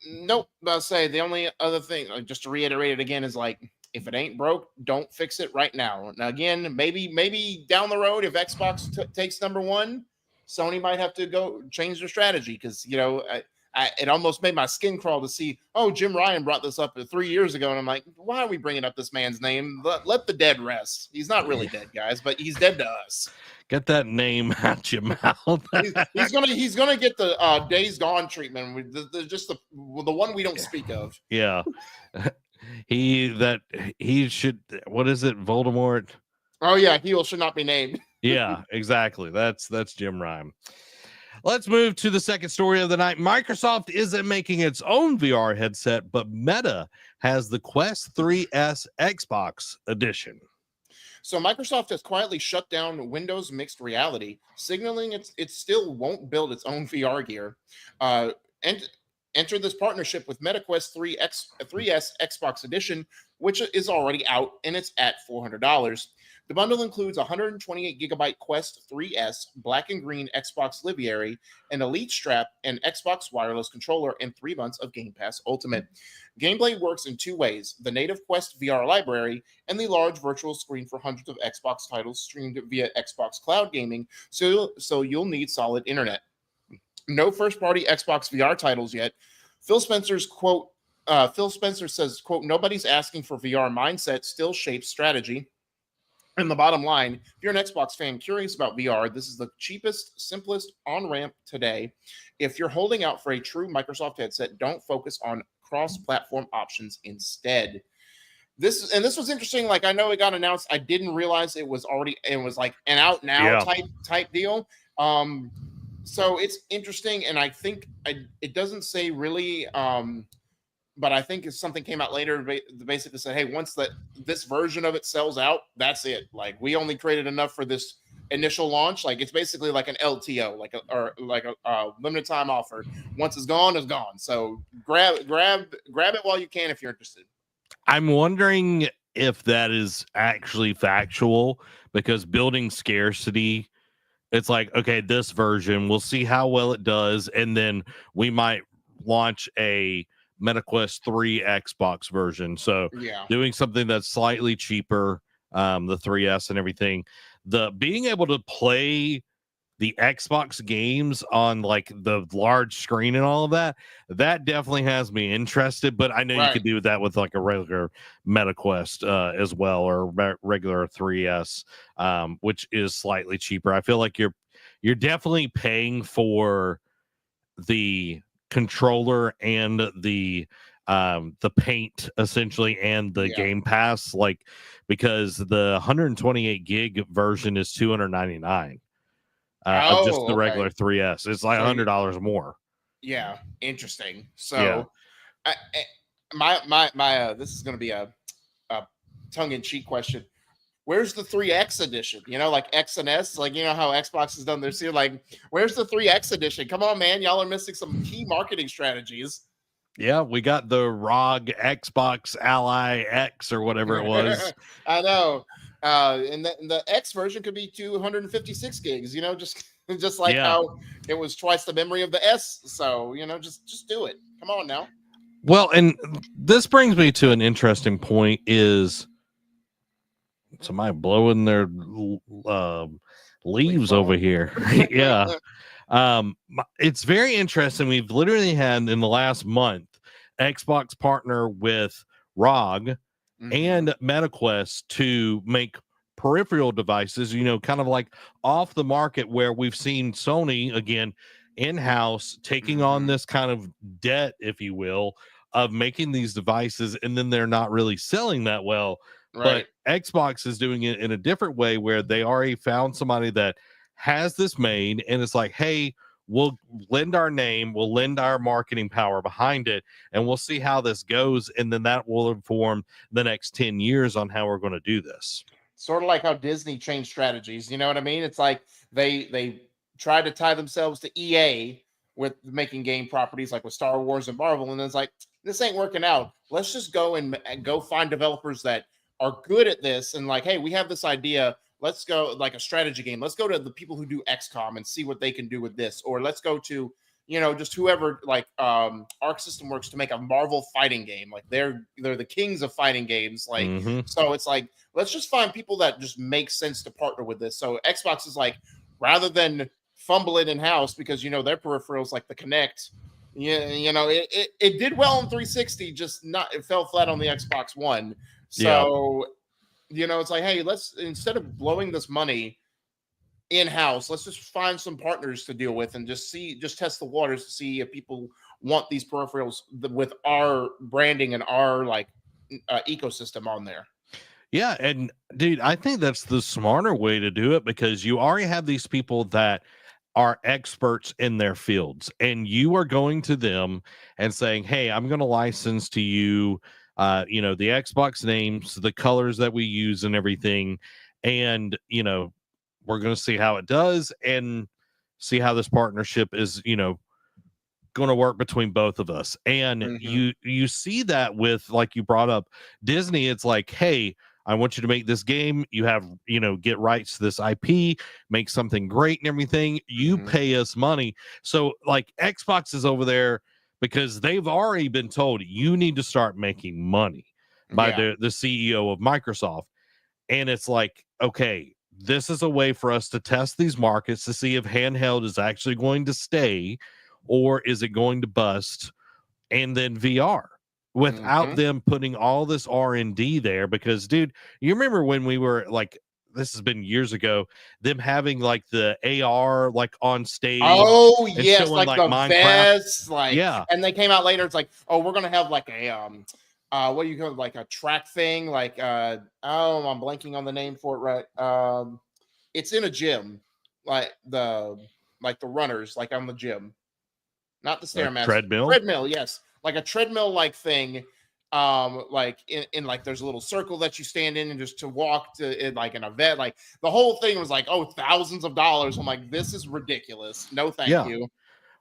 Nope. I'll say the only other thing, just to reiterate it again, is like, if it ain't broke, don't fix it right now. Now, again, maybe down the road, if Xbox takes number one, Sony might have to go change their strategy, because it almost made my skin crawl to see, oh, Jim Ryan brought this up 3 years ago, and I'm like, why are we bringing up this man's name? Let the dead rest. He's not really dead, guys, but he's dead to us. Get that name out your mouth. he's gonna get the Days Gone treatment. Just the one we don't speak of. Yeah, he should. What is it, Voldemort? Oh yeah, he should not be named. Yeah, exactly. That's Jim Ryan. Let's move to the second story of the night. Microsoft isn't making its own VR headset, but Meta has the Quest 3S Xbox edition. So Microsoft has quietly shut down Windows Mixed Reality, signaling it still won't build its own VR gear. And enter this partnership with MetaQuest 3S Xbox Edition, which is already out, and it's at $400. The bundle includes 128 gigabyte Quest 3S black and green Xbox Liviary, an Elite strap, an Xbox wireless controller, and 3 months of Game Pass Ultimate. Gameplay works in two ways: the native Quest VR library and the large virtual screen for hundreds of Xbox titles streamed via Xbox Cloud Gaming, so you'll need solid internet. No first-party Xbox VR titles yet. Phil Spencer says, quote, nobody's asking for VR mindset still shapes strategy. And the bottom line, if you're an Xbox fan curious about VR, this is the cheapest, simplest on-ramp today. If you're holding out for a true Microsoft headset, don't focus on cross-platform options instead. This was interesting. Like, I know it got announced. I didn't realize it was like an out now type deal. So it's interesting, and I think it doesn't say really, but I think if something came out later, basically said, hey, once this version of it sells out, that's it. Like, we only created enough for this initial launch. Like, it's basically like an LTO, like a limited time offer. Once it's gone, it's gone. So grab it while you can if you're interested. I'm wondering if that is actually factual, because building scarcity, it's like, okay, this version, we'll see how well it does, and then we might launch a MetaQuest 3 Xbox version. So doing something that's slightly cheaper, the 3S and everything, the being able to play the Xbox games on like the large screen and all of that definitely has me interested. But I know you could do that with like a regular MetaQuest as well, or regular 3S, which is slightly cheaper. I feel like you're definitely paying for the controller and the paint essentially, and the Game Pass, like, because the 128 gig version is $299 of just the regular 3S. It's like $100 more. Yeah, interesting. So my this is going to be a tongue-in-cheek question. Where's the 3X edition? Like X and S, like, how Xbox has done their series. Like, where's the 3X edition? Come on, man. Y'all are missing some key marketing strategies. Yeah, we got the ROG Xbox Ally X or whatever it was. I know. And the X version could be 256 gigs, just like how it was twice the memory of the S. So, just do it. Come on now. Well, and this brings me to an interesting point is, somebody blowing their leaves over here. Yeah. It's very interesting. We've literally had in the last month Xbox partner with ROG and MetaQuest to make peripheral devices, kind of like off the market, where we've seen Sony again in-house taking on this kind of debt, if you will, of making these devices, and then they're not really selling that well. Right. But Xbox is doing it in a different way where they already found somebody that has this made, and it's like, hey, we'll lend our name, we'll lend our marketing power behind it, and we'll see how this goes. And then that will inform the next 10 years on how we're going to do this. Sort of like how Disney changed strategies. You know what I mean? It's like they tried to tie themselves to EA with making game properties like with Star Wars and Marvel, and it's like this ain't working out. Let's just go and go find developers that are good at this, and like, hey, we have this idea. Let's go like a strategy game. Let's go to the people who do XCOM and see what they can do with this, or let's go to just whoever like Arc System Works to make a Marvel fighting game. Like they're the kings of fighting games. Like so, it's like let's just find people that just make sense to partner with this. So Xbox is like, rather than fumble it in house because their peripherals like the Kinect, it did well on 360, just not it fell flat on the Xbox One. So it's like, hey, let's instead of blowing this money in-house, let's just find some partners to deal with and just test the waters to see if people want these peripherals with our branding and our like ecosystem on there. Yeah, and dude, I think that's the smarter way to do it, because you already have these people that are experts in their fields, and you are going to them and saying, hey, I'm going to license to you the Xbox names, the colors that we use and everything, and we're going to see how it does and see how this partnership is going to work between both of us. And you see that with, like you brought up, Disney. It's like, hey, I want you to make this game. You have, get rights to this IP, make something great and everything. You pay us money. So like Xbox is over there because they've already been told you need to start making money by the CEO of Microsoft. And it's like, okay, this is a way for us to test these markets to see if handheld is actually going to stay or is it going to bust, and then VR without them putting all this R&D there. Because dude, you remember when we were like, this has been years ago, them having like the AR like on stage. Oh yes, showing, like the Minecraft. vests, like and they came out later. It's like, oh, we're gonna have like a what do you call it, like a track thing, like I'm blanking on the name for it, right? It's in a gym, like the runners, like on the gym, not the Stairmaster, treadmill, yes, like a treadmill like thing, like in like there's a little circle that you stand in and just to walk to in like an event. Like the whole thing was like, oh, thousands of dollars. I'm like, this is ridiculous, no thank you.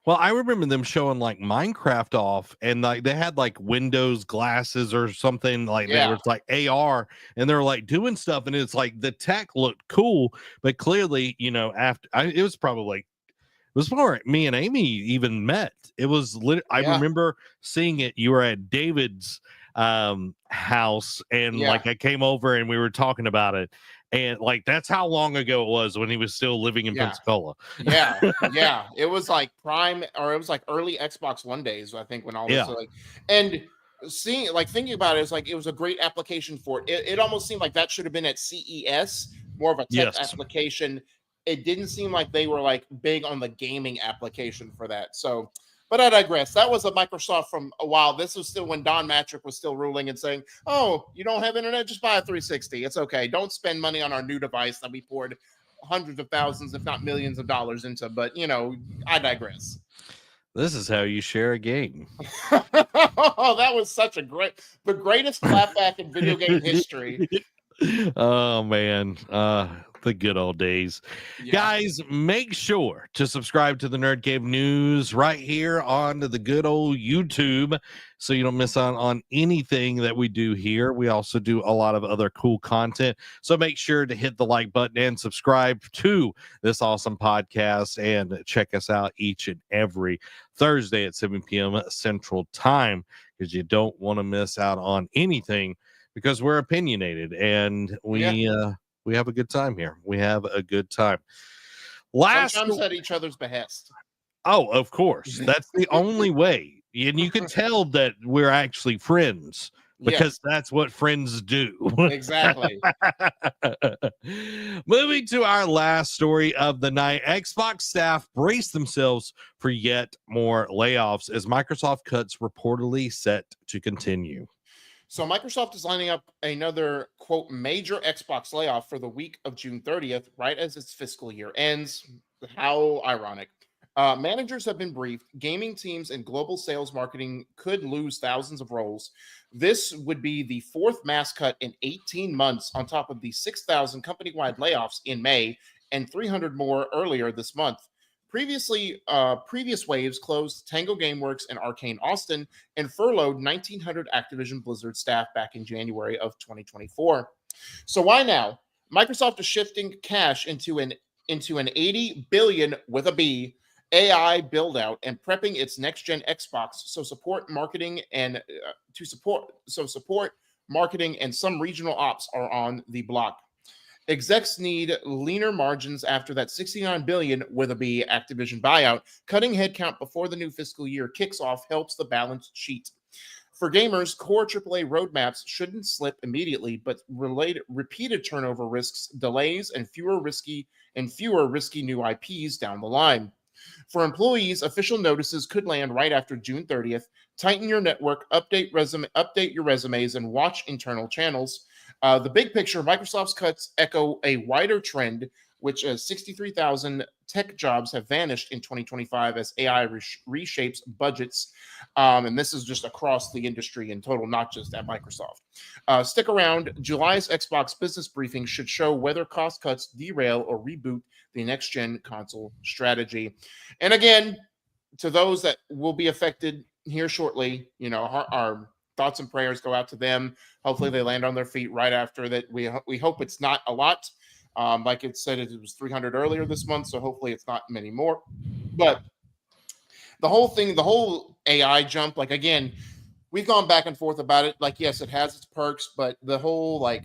Well, I remember them showing like Minecraft off, and like they had like Windows glasses or something like that. Where it's like AR, and they're like doing stuff, and it's like the tech looked cool, but clearly, after it was probably like, it was before me and Amy even met. It was I remember seeing it. You were at David's house, and like I came over and we were talking about it. And like that's how long ago it was when he was still living in Pensacola. It was like prime, or it was like early Xbox One days, I think, when all this like, and thinking about it, it's like it was a great application for it. It almost seemed like that should have been at CES, more of a tech application. It didn't seem like they were like big on the gaming application for that. So, but I digress. That was a Microsoft from a while. This was still when Don Matrick was still ruling and saying, oh, you don't have internet? Just buy a 360. It's okay. Don't spend money on our new device that we poured hundreds of thousands, if not millions of dollars into. But, I digress. This is how you share a game. Oh, that was such the greatest clapback in video game history. Oh, man. The good old days. Guys, make sure to subscribe to the Nerd Cave News right here on the good old YouTube so you don't miss out on anything that we do here. We also do a lot of other cool content. So make sure to hit the like button and subscribe to this awesome podcast, and check us out each and every Thursday at 7 p.m. Central Time, because you don't want to miss out on anything, because we're opinionated and we have a good time here. We have a good time. Sometimes at each other's behest. Oh, of course. That's the only way. And you can tell that we're actually friends, because that's what friends do. Exactly. Moving to our last story of the night, Xbox staff brace themselves for yet more layoffs as Microsoft cuts reportedly set to continue. So Microsoft is lining up another quote major Xbox layoff for the week of June 30th, right as its fiscal year ends. How ironic. Managers have been briefed. Gaming teams and global sales marketing could lose thousands of roles. This would be the fourth mass cut in 18 months, on top of the 6,000 company-wide layoffs in May and 300 more earlier this month. Previous waves closed Tango Gameworks and Arcane Austin and furloughed 1,900 Activision Blizzard staff back in January of 2024. So why now? Microsoft is shifting cash into an 80 billion with a B AI build out and prepping its next gen Xbox. So support marketing and support marketing and some regional ops are on the block. Execs need leaner margins after that 69 billion with a B Activision buyout. Cutting headcount before the new fiscal year kicks off helps the balance sheet. For gamers, core AAA roadmaps shouldn't slip immediately, but repeated turnover risks delays and fewer risky new IPs down the line. For employees, official notices could land right after June 30th. Tighten your network, update your resumes, and watch internal channels. The big picture, Microsoft's cuts echo a wider trend, which 63,000 tech jobs have vanished in 2025 as AI reshapes budgets. And this is just across the industry in total, not just at Microsoft. Stick around. July's Xbox business briefing should show whether cost cuts derail or reboot the next-gen console strategy. And again, to those that will be affected here shortly, our thoughts and prayers go out to them. Hopefully they land on their feet right after that. We hope it's not a lot. Like it said, it was 300 earlier this month, so hopefully it's not many more. But the whole AI jump, like, again, we've gone back and forth about it. Like, yes, it has its perks, but the whole, like,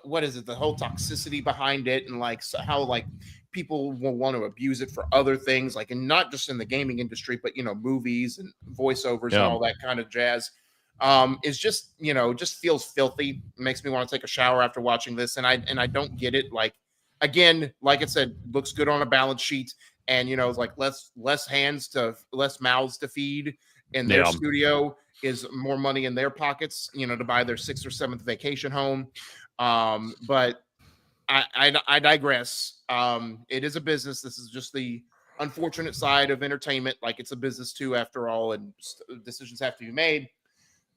what is it? The whole toxicity behind it, and like how like people will want to abuse it for other things, like, and not just in the gaming industry, but movies and voiceovers and all that kind of jazz. Is just just feels filthy. It makes me want to take a shower after watching this, and I don't get it. Like, again, like I said, looks good on a balance sheet, and it's like less mouths to feed in their studio is more money in their pockets, to buy their 6th or 7th vacation home. But I digress. It is a business. This is just the unfortunate side of entertainment. Like, it's a business too, after all, and decisions have to be made.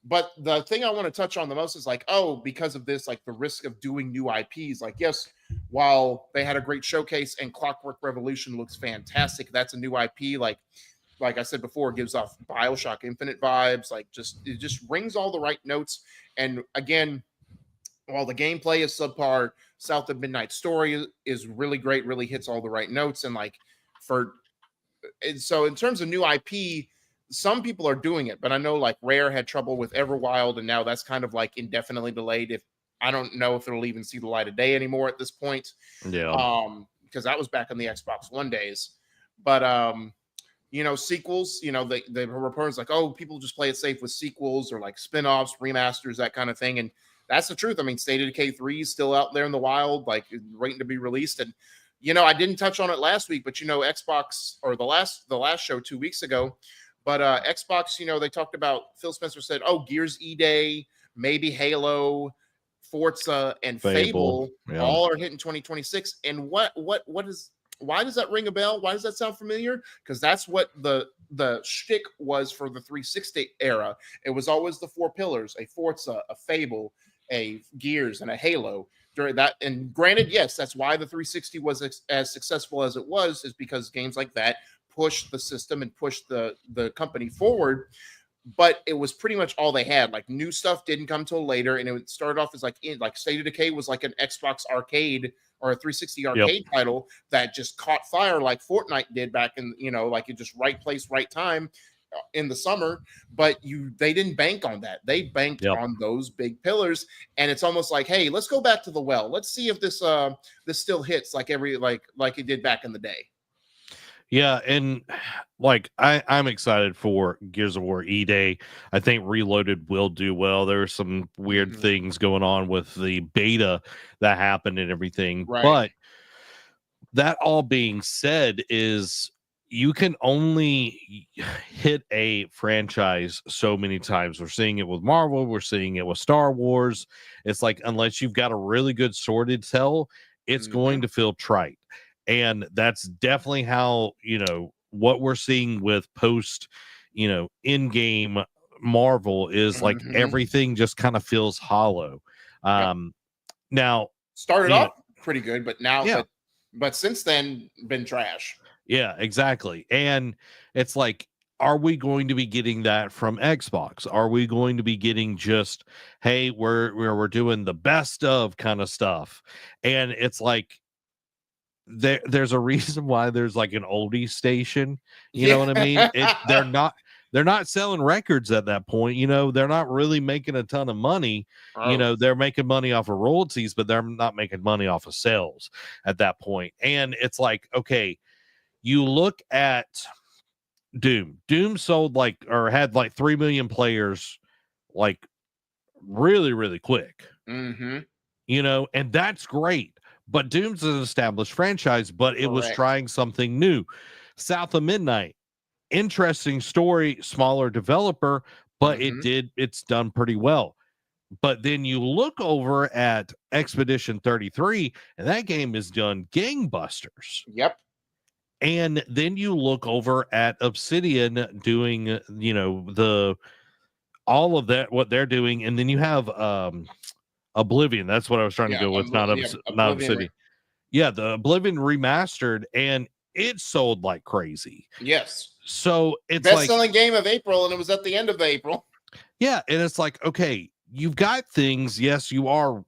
But the thing I want to touch on the most is like, because of this, like the risk of doing new IPs. Like, yes, while they had a great showcase and Clockwork Revolution looks fantastic, that's a new IP. Like I said before, it gives off BioShock Infinite vibes. Like, it just rings all the right notes. And again, while the gameplay is subpar, South of Midnight Story is really great, really hits all the right notes. And so in terms of new IP, some people are doing it, but I know like Rare had trouble with Everwild, and now that's kind of like indefinitely delayed. I don't know if it'll even see the light of day anymore at this point. Yeah. Because that was back in the Xbox One days. But sequels, the reports like, people just play it safe with sequels or like spin-offs, remasters, that kind of thing. And that's the truth. I mean, State of Decay 3 is still out there in the wild, like waiting to be released. And I didn't touch on it last week, but Xbox, or the last show 2 weeks ago, but Xbox, they talked about, Phil Spencer said, Gears E-Day, maybe Halo, Forza, and Fable all are hitting 2026. And why does that ring a bell? Why does that sound familiar? Because that's what the shtick was for the 360 era. It was always the 4 pillars: a Forza, a Fable, a Gears, and a Halo. During that, and granted, yes, that's why the 360 was as successful as it was, is because games like that pushed the system and pushed the company forward. But it was pretty much all they had. Like, new stuff didn't come till later, and it started off as like State of Decay was like an Xbox arcade or a 360 arcade title that just caught fire like Fortnite did back in, like it just right place, right time in the summer. But they didn't bank on that. They banked on those big pillars. And it's almost like, hey, let's go back to the well. Let's see if this still hits like it did back in the day. Yeah, and like I'm excited for Gears of War E-Day. I think Reloaded will do well. There are some weird things going on with the beta that happened and everything. Right. But that all being said, is you can only hit a franchise so many times. We're seeing it with Marvel, we're seeing it with Star Wars. It's like, unless you've got a really good story to tell, it's going to feel trite. And that's definitely how, what we're seeing with post, in-game Marvel is like everything just kind of feels hollow. Now, started off pretty good, but now, yeah. but since then, been trash. Yeah, exactly. And it's like, are we going to be getting that from Xbox? Are we going to be getting just, hey, we're doing the best of kind of stuff? And it's like, there's a reason why there's like an oldie station. You know what I mean? They're not selling records at that point. They're not really making a ton of money. They're making money off of royalties, but they're not making money off of sales at that point. And it's like, okay, you look at Doom sold had like 3 million players, like really, really quick, and that's great. But Doom's an established franchise, but it was trying something new. South of Midnight, interesting story, smaller developer, but it's done pretty well. But then you look over at Expedition 33, and that game is done gangbusters. Yep. And then you look over at Obsidian doing, all of that, what they're doing. And then you have Oblivion. That's what I was trying to go with. Not Obsidian. Yeah, the Oblivion remastered, and it sold like crazy. Yes. So it's best-selling game of April, and it was at the end of April. Yeah, and it's like, okay, you've got things. Yes, you are,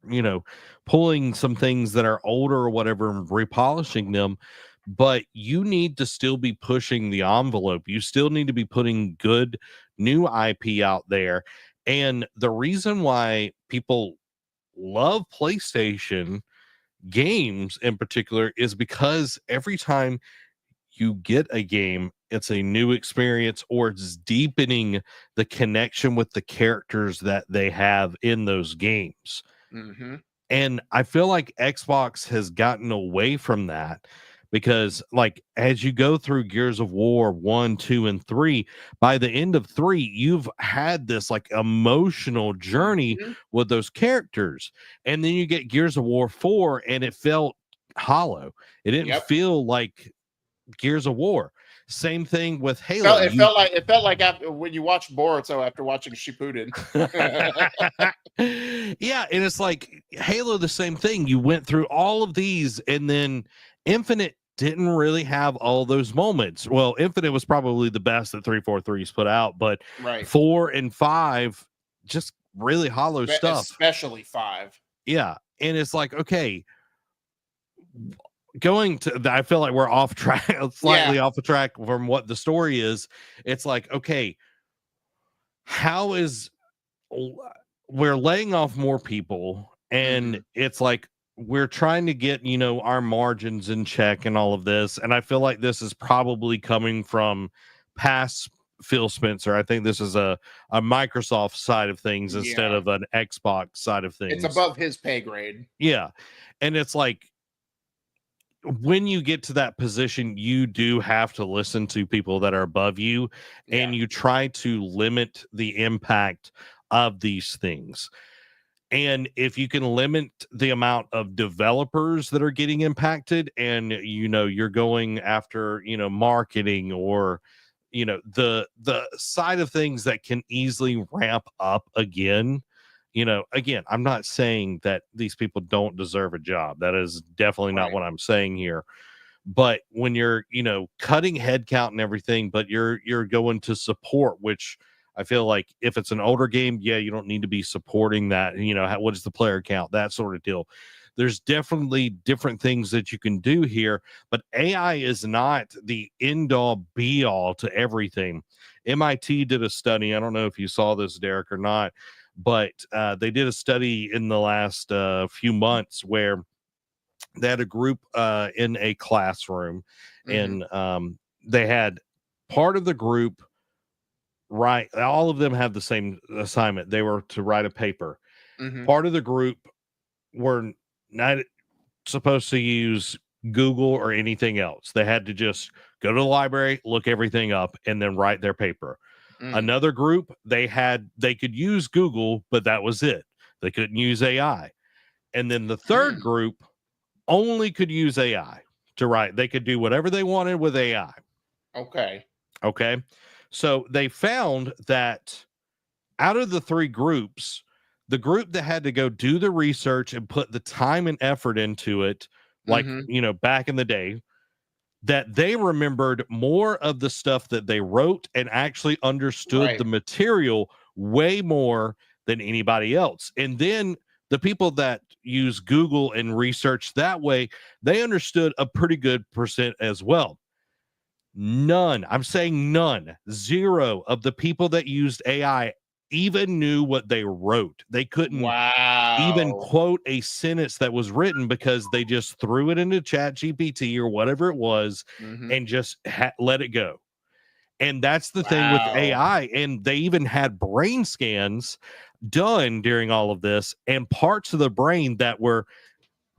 pulling some things that are older or whatever and repolishing them, but you need to still be pushing the envelope. You still need to be putting good new IP out there. And the reason why people love PlayStation games in particular is because every time you get a game, it's a new experience, or it's deepening the connection with the characters that they have in those games. And I feel like Xbox has gotten away from that, because like, as you go through Gears of War 1, 2, and 3, by the end of 3, you've had this like emotional journey with those characters. And then you get Gears of War 4, and it felt hollow. It didn't feel like Gears of War. Same thing with Halo. It felt like after when you watch Boruto after watching Shippuden. Yeah, and it's like Halo, the same thing. You went through all of these, and then Infinite didn't really have all those moments. Well, Infinite was probably the best that 343's put out, but 4 and 5 just really hollow stuff. Especially 5. Yeah, and it's like, okay, going to, I feel like we're off track, slightly off the track from what the story is. It's like, okay, how is, we're laying off more people, and it's like we're trying to get, our margins in check and all of this. And I feel like this is probably coming from past Phil Spencer. I think this is a Microsoft side of things instead of an Xbox side of things. It's above his pay grade. Yeah. And it's like, when you get to that position, you do have to listen to people that are above you, and you try to limit the impact of these things. And if you can limit the amount of developers that are getting impacted, and you're going after marketing, or the side of things that can easily ramp up again. Again, I'm not saying that these people don't deserve a job. That is definitely not what I'm saying here. But when you're, cutting headcount and everything, but you're going to support, which I feel like if it's an older game, you don't need to be supporting that. What is the player count? That sort of deal. There's definitely different things that you can do here, but AI is not the end all be all to everything. MIT did a study. I don't know if you saw this, Derek, or not, but they did a study in the last few months where they had a group in a classroom, and they had part of the group write, all of them have the same assignment. They were to write a paper. Part of the group were not supposed to use Google or anything else. They had to just go to the library, look everything up, and then write their paper. Another group, they could use Google, but that was it. They couldn't use AI. And then the third group only could use AI to write. They could do whatever they wanted with AI. Okay. So they found that out of the three groups, the group that had to go do the research and put the time and effort into it, like, back in the day, that they remembered more of the stuff that they wrote and actually understood the material way more than anybody else. And then the people that use Google and research that way, they understood a pretty good percent as well. None, I'm saying none, zero of the people that used AI even knew what they wrote. They couldn't even quote a sentence that was written because they just threw it into Chat GPT or whatever it was and just let it go. And that's the thing with AI. And they even had brain scans done during all of this, and parts of the brain that were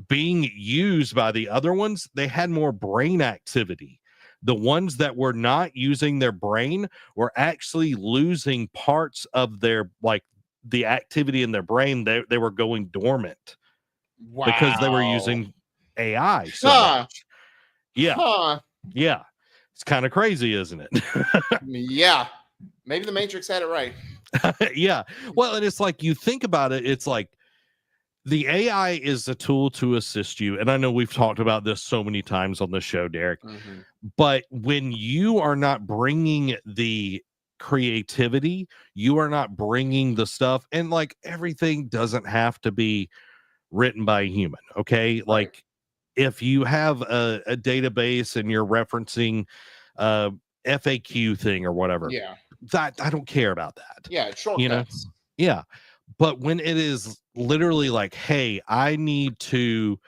being used by the other ones, they had more brain activity. The ones that were not using their brain were actually losing parts of their, like, the activity in their brain. They were going dormant because they were using AI so much. Yeah. It's kind of crazy, isn't it? Yeah. Maybe the Matrix had it right. Yeah. Well, and it's like, you think about it, it's like the AI is a tool to assist you. And I know we've talked about this so many times on the show, Derek, but when you are not bringing the creativity, you are not bringing the stuff, and like, everything doesn't have to be written by a human. Okay. Like, if you have a database and you're referencing FAQ thing or whatever, that I don't care about that. Yeah, shortcuts. Yeah. But when it is literally like, hey, I need to,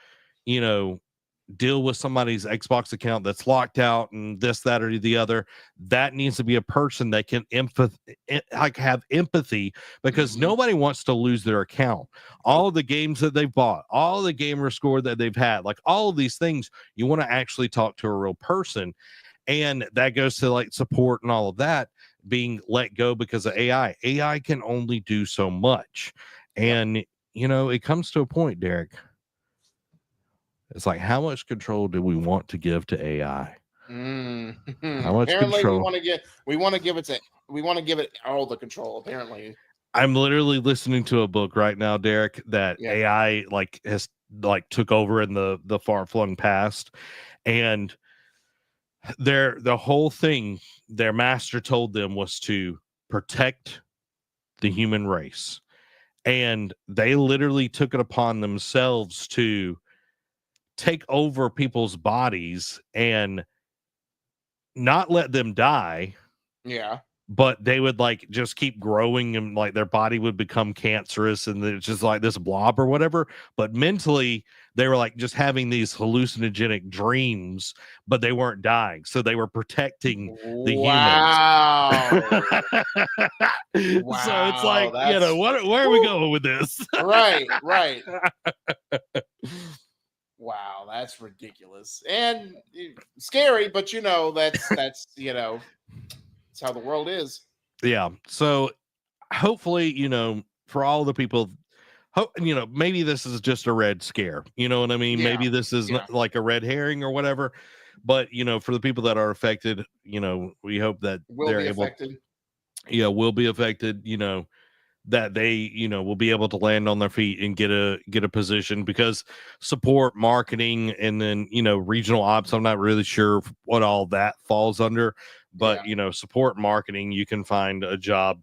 deal with somebody's Xbox account that's locked out and this, that, or the other, that needs to be a person that can have empathy, because nobody wants to lose their account. All of the games that they've bought, all the gamer score that they've had, like all of these things, you want to actually talk to a real person. And that goes to like support and all of that being let go because of AI. AI can only do so much. And, it comes to a point, Derek. It's like, how much control do we want to give to AI? How much apparently control? we want to give it all the control, apparently. I'm literally listening to a book right now, Derek, that AI has took over in the far-flung past. And the whole thing their master told them was to protect the human race. And they literally took it upon themselves to take over people's bodies and not let them die. Yeah. But they would just keep growing, and their body would become cancerous, and it's just like this blob or whatever. But mentally, they were just having these hallucinogenic dreams, but they weren't dying. So they were protecting the humans. So it's like, where are we going with this? Right. Wow, that's ridiculous and scary, but that's that's how the world is. Yeah. So hopefully, for all the people, maybe this is just a red scare. You know what I mean? Maybe this is not like a red herring or whatever. But for the people that are affected, we hope that they're able. Yeah, will be affected. That they will be able to land on their feet and get a position, because support, marketing, and then regional ops, I'm not really sure what all that falls under, but support, marketing, you can find a job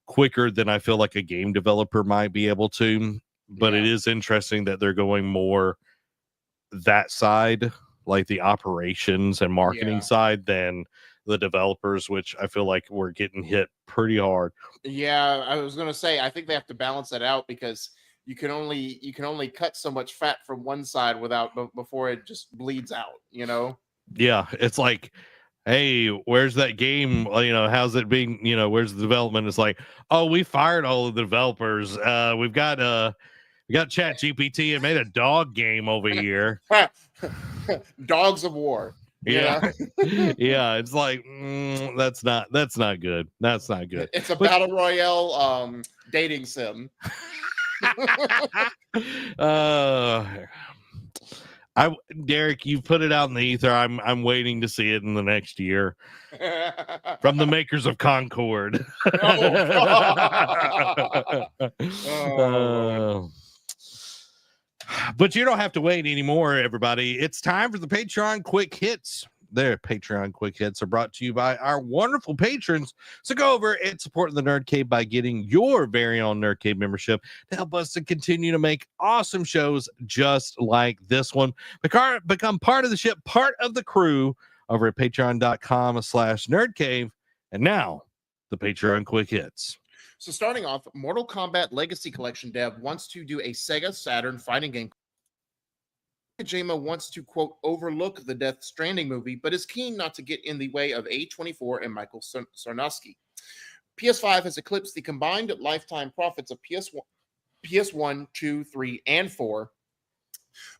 quicker than I feel like a game developer might be able to. But it is interesting that they're going more that side, like the operations and marketing side, than the developers, which I feel like we're getting hit pretty hard. Yeah, I was gonna say, I think they have to balance that out, because you can only cut so much fat from one side before it just bleeds out. Yeah, it's like, hey, where's that game? How's it being? Where's the development? It's like, oh, we fired all of the developers. We got Chat GPT and made a dog game over here. Dogs of War. Yeah. Yeah. It's like, that's not good. That's not good. It's a battle royale dating sim. Derek, you put it out in the ether. I'm waiting to see it in the next year from the makers of Concord. But you don't have to wait anymore, everybody. It's time for the Patreon Quick Hits. Their Patreon Quick Hits are brought to you by our wonderful patrons. So go over and support the Nerd Cave by getting your very own Nerd Cave membership to help us to continue to make awesome shows just like this one. Become part of the ship, part of the crew over at patreon.com/nerdcave. And now, the Patreon Quick Hits. So starting off, Mortal Kombat Legacy Collection dev wants to do a Sega Saturn fighting game. Kojima wants to, quote, overlook the Death Stranding movie, but is keen not to get in the way of A24 and Michael Sarnowski. PS5 has eclipsed the combined lifetime profits of PS1, 2, 3, and 4.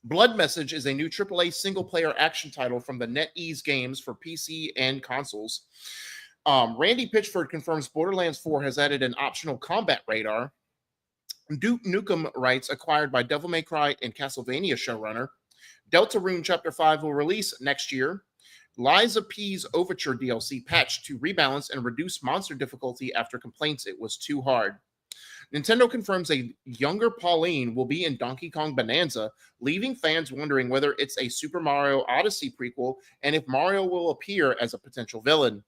Blood Message is a new AAA single-player action title from the NetEase Games for PC and consoles. Randy Pitchford confirms Borderlands 4 has added an optional combat radar. Duke Nukem writes, acquired by Devil May Cry and Castlevania showrunner. Deltarune Chapter 5 will release next year. Liza P's Overture DLC patched to rebalance and reduce monster difficulty after complaints it was too hard. Nintendo confirms a younger Pauline will be in Donkey Kong Bonanza, leaving fans wondering whether it's a Super Mario Odyssey prequel and if Mario will appear as a potential villain.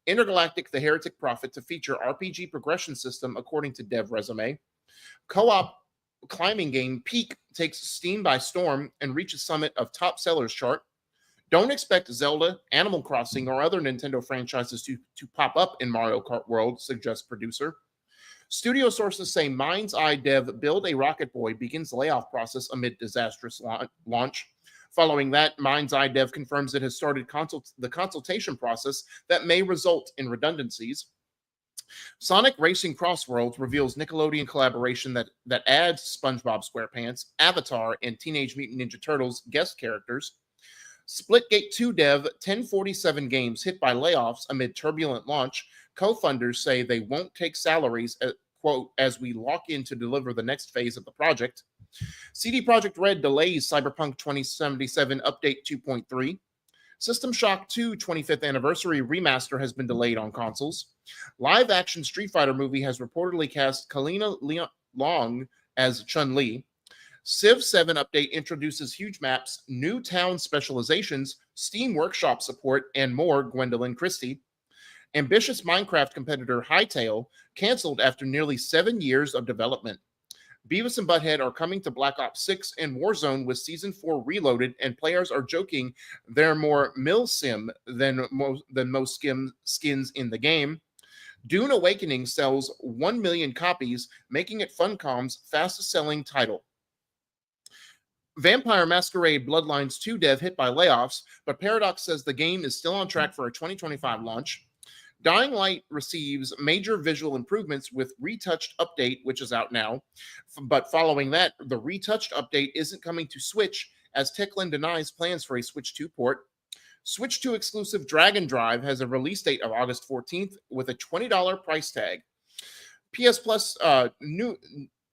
Intergalactic The Heretic Prophet to feature RPG progression system according to dev resume. Co-op climbing game Peak takes Steam by storm and reaches summit of top sellers chart. Don't expect Zelda, Animal Crossing, or other Nintendo franchises to pop up in Mario Kart World, suggests producer. Studio sources say Mind's Eye dev Build a Rocket Boy begins layoff process amid disastrous launch. Following that, Mind's Eye dev confirms it has started the consultation process that may result in redundancies. Sonic Racing Crossworlds reveals Nickelodeon collaboration that adds SpongeBob SquarePants, Avatar, and Teenage Mutant Ninja Turtles guest characters. Splitgate 2 dev 1047 Games hit by layoffs amid turbulent launch. Co-funders say they won't take salaries, quote, as we lock in to deliver the next phase of the project. CD Projekt Red delays Cyberpunk 2077 Update 2.3. System Shock 2 25th Anniversary Remaster has been delayed on consoles. Live-action Street Fighter movie has reportedly cast Kalina Long as Chun-Li. Civ 7 update introduces huge maps, new town specializations, Steam Workshop support, and more. Gwendolyn Christie. Ambitious Minecraft competitor Hytale canceled after nearly 7 years of development. Beavis and Butthead are coming to Black Ops 6 and Warzone with Season 4 reloaded, and players are joking they're more milsim than most skins in the game. Dune Awakening sells 1 million copies, making it Funcom's fastest-selling title. Vampire Masquerade Bloodlines 2 dev hit by layoffs, but Paradox says the game is still on track for a 2025 launch. Dying Light receives major visual improvements with Retouched Update, which is out now. But following that, the Retouched Update isn't coming to Switch, as Techland denies plans for a Switch 2 port. Switch 2 exclusive Dragon Drive has a release date of August 14th with a $20 price tag. PS Plus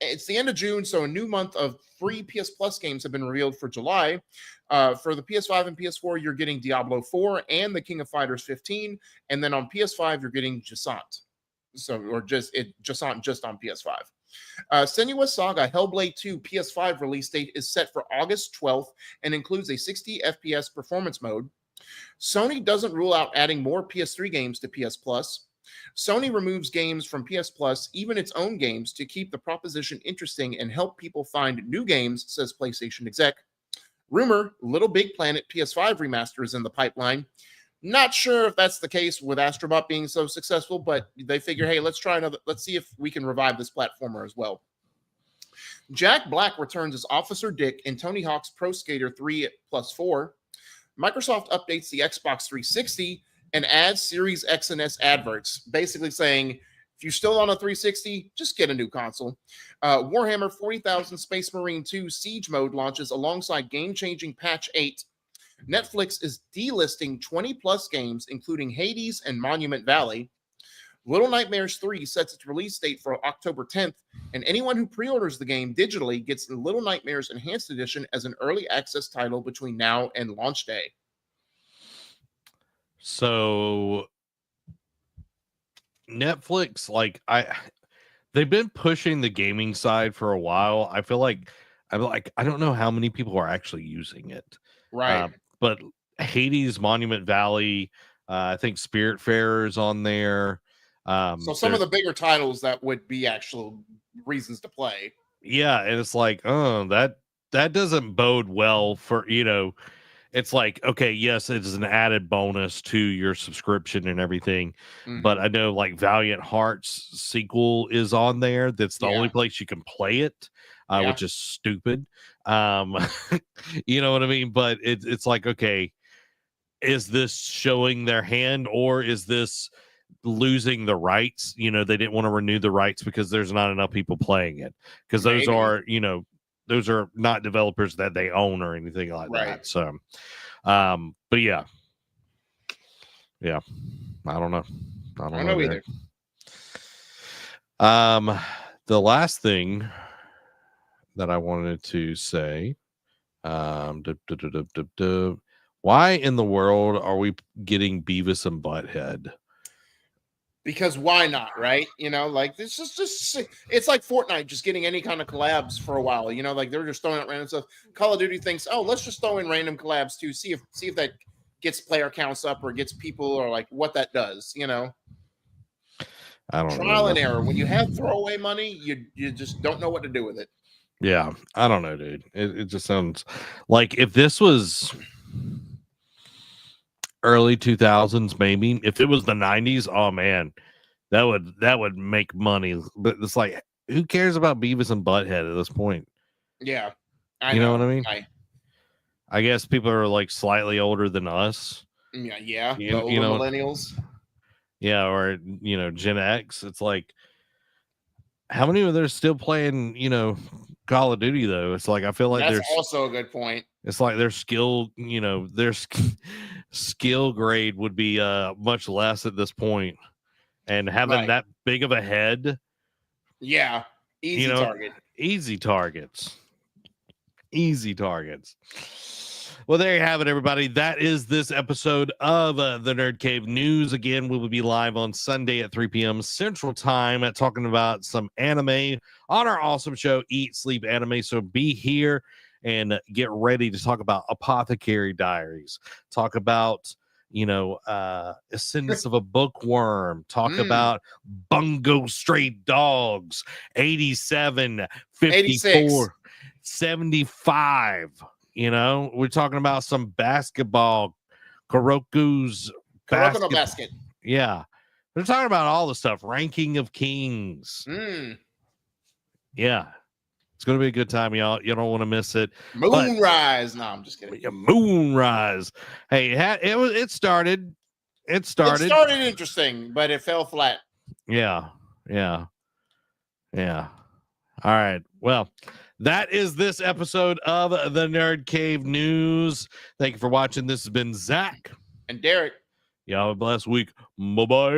it's the end of June, so a new month of free PS Plus games have been revealed for July. For the PS5 and PS4, you're getting Diablo 4 and the King of Fighters 15, and then on PS5, you're getting Jasant. Jasant just on PS5. Senua's Saga Hellblade 2 PS5 release date is set for August 12th and includes a 60 FPS performance mode. Sony doesn't rule out adding more PS3 games to PS Plus. Sony removes games from PS Plus, even its own games, to keep the proposition interesting and help people find new games, says PlayStation exec. Rumor, Little Big Planet PS5 remaster is in the pipeline. Not sure if that's the case with Astrobot being so successful, but they figure, hey, let's see if we can revive this platformer as well. Jack Black returns as Officer Dick in Tony Hawk's Pro Skater 3+4. Microsoft updates the Xbox 360 and adds Series X and S adverts, basically saying, if you're still on a 360, just get a new console. Warhammer 40,000 Space Marine 2 Siege Mode launches alongside game-changing Patch 8. Netflix is delisting 20 plus games, including Hades and Monument Valley. Little Nightmares 3 sets its release date for October 10th, and anyone who pre-orders the game digitally gets the Little Nightmares Enhanced Edition as an early access title between now and launch day. So Netflix, they've been pushing the gaming side for a while. I feel like I don't know how many people are actually using it. Right. But Hades, Monument Valley, I think Spiritfarer's on there. So some of the bigger titles that would be actual reasons to play. Yeah, and it's like, oh, that doesn't bode well for, it's like, okay, yes, it is an added bonus to your subscription and everything. But I know like Valiant Hearts sequel is on there. That's the only place you can play it, which is stupid. You know what I mean? But it's like, okay, is this showing their hand, or is this losing the rights? They didn't want to renew the rights because there's not enough people playing it, because those are, those are not developers that they own or anything like that. So, but yeah, I don't know. I don't know either. The last thing that I wanted to say, why in the world are we getting Beavis and Butthead? Because why not, right? Like this is just it's like Fortnite just getting any kind of collabs for a while. Like they're just throwing out random stuff. Call of Duty thinks, oh, let's just throw in random collabs too. See if that gets player counts up or gets people, or like what that does. I don't know. Trial and error. When you have throwaway money, you just don't know what to do with it. Yeah, I don't know, dude. It just sounds like if this was early 2000s, maybe if it was the 90s, oh man, that would make money. But it's like, who cares about Beavis and Butthead at this point? Yeah, you know what I mean. I guess people are like slightly older than us. Yeah, the older millennials. Yeah, or Gen X. It's like, how many of them are still playing Call of Duty though? It's like, I feel like that's also a good point. It's like their skill, their skill grade would be much less at this point, and having that big of a head, easy targets. Well, there you have it, everybody. That is this episode of the Nerd Cave News. Again, we will be live on Sunday at 3 p.m. Central Time talking about some anime on our awesome show, Eat, Sleep, Anime. So be here and get ready to talk about Apothecary Diaries, talk about, Ascendance of a Bookworm, talk about Bungo Stray Dogs, 87, 54, 86. 75. We're talking about some basketball, Kuroko's basket. Yeah. They're talking about all the stuff, Ranking of Kings. Yeah. It's going to be a good time, y'all. You don't want to miss it. Moonrise. No, I'm just kidding. Moonrise. Hey, it started. It started interesting, but it fell flat. Yeah. All right. Well, that is this episode of the Nerd Cave News. Thank you for watching. This has been Zach and Derek. Y'all have a blessed week. Bye-bye.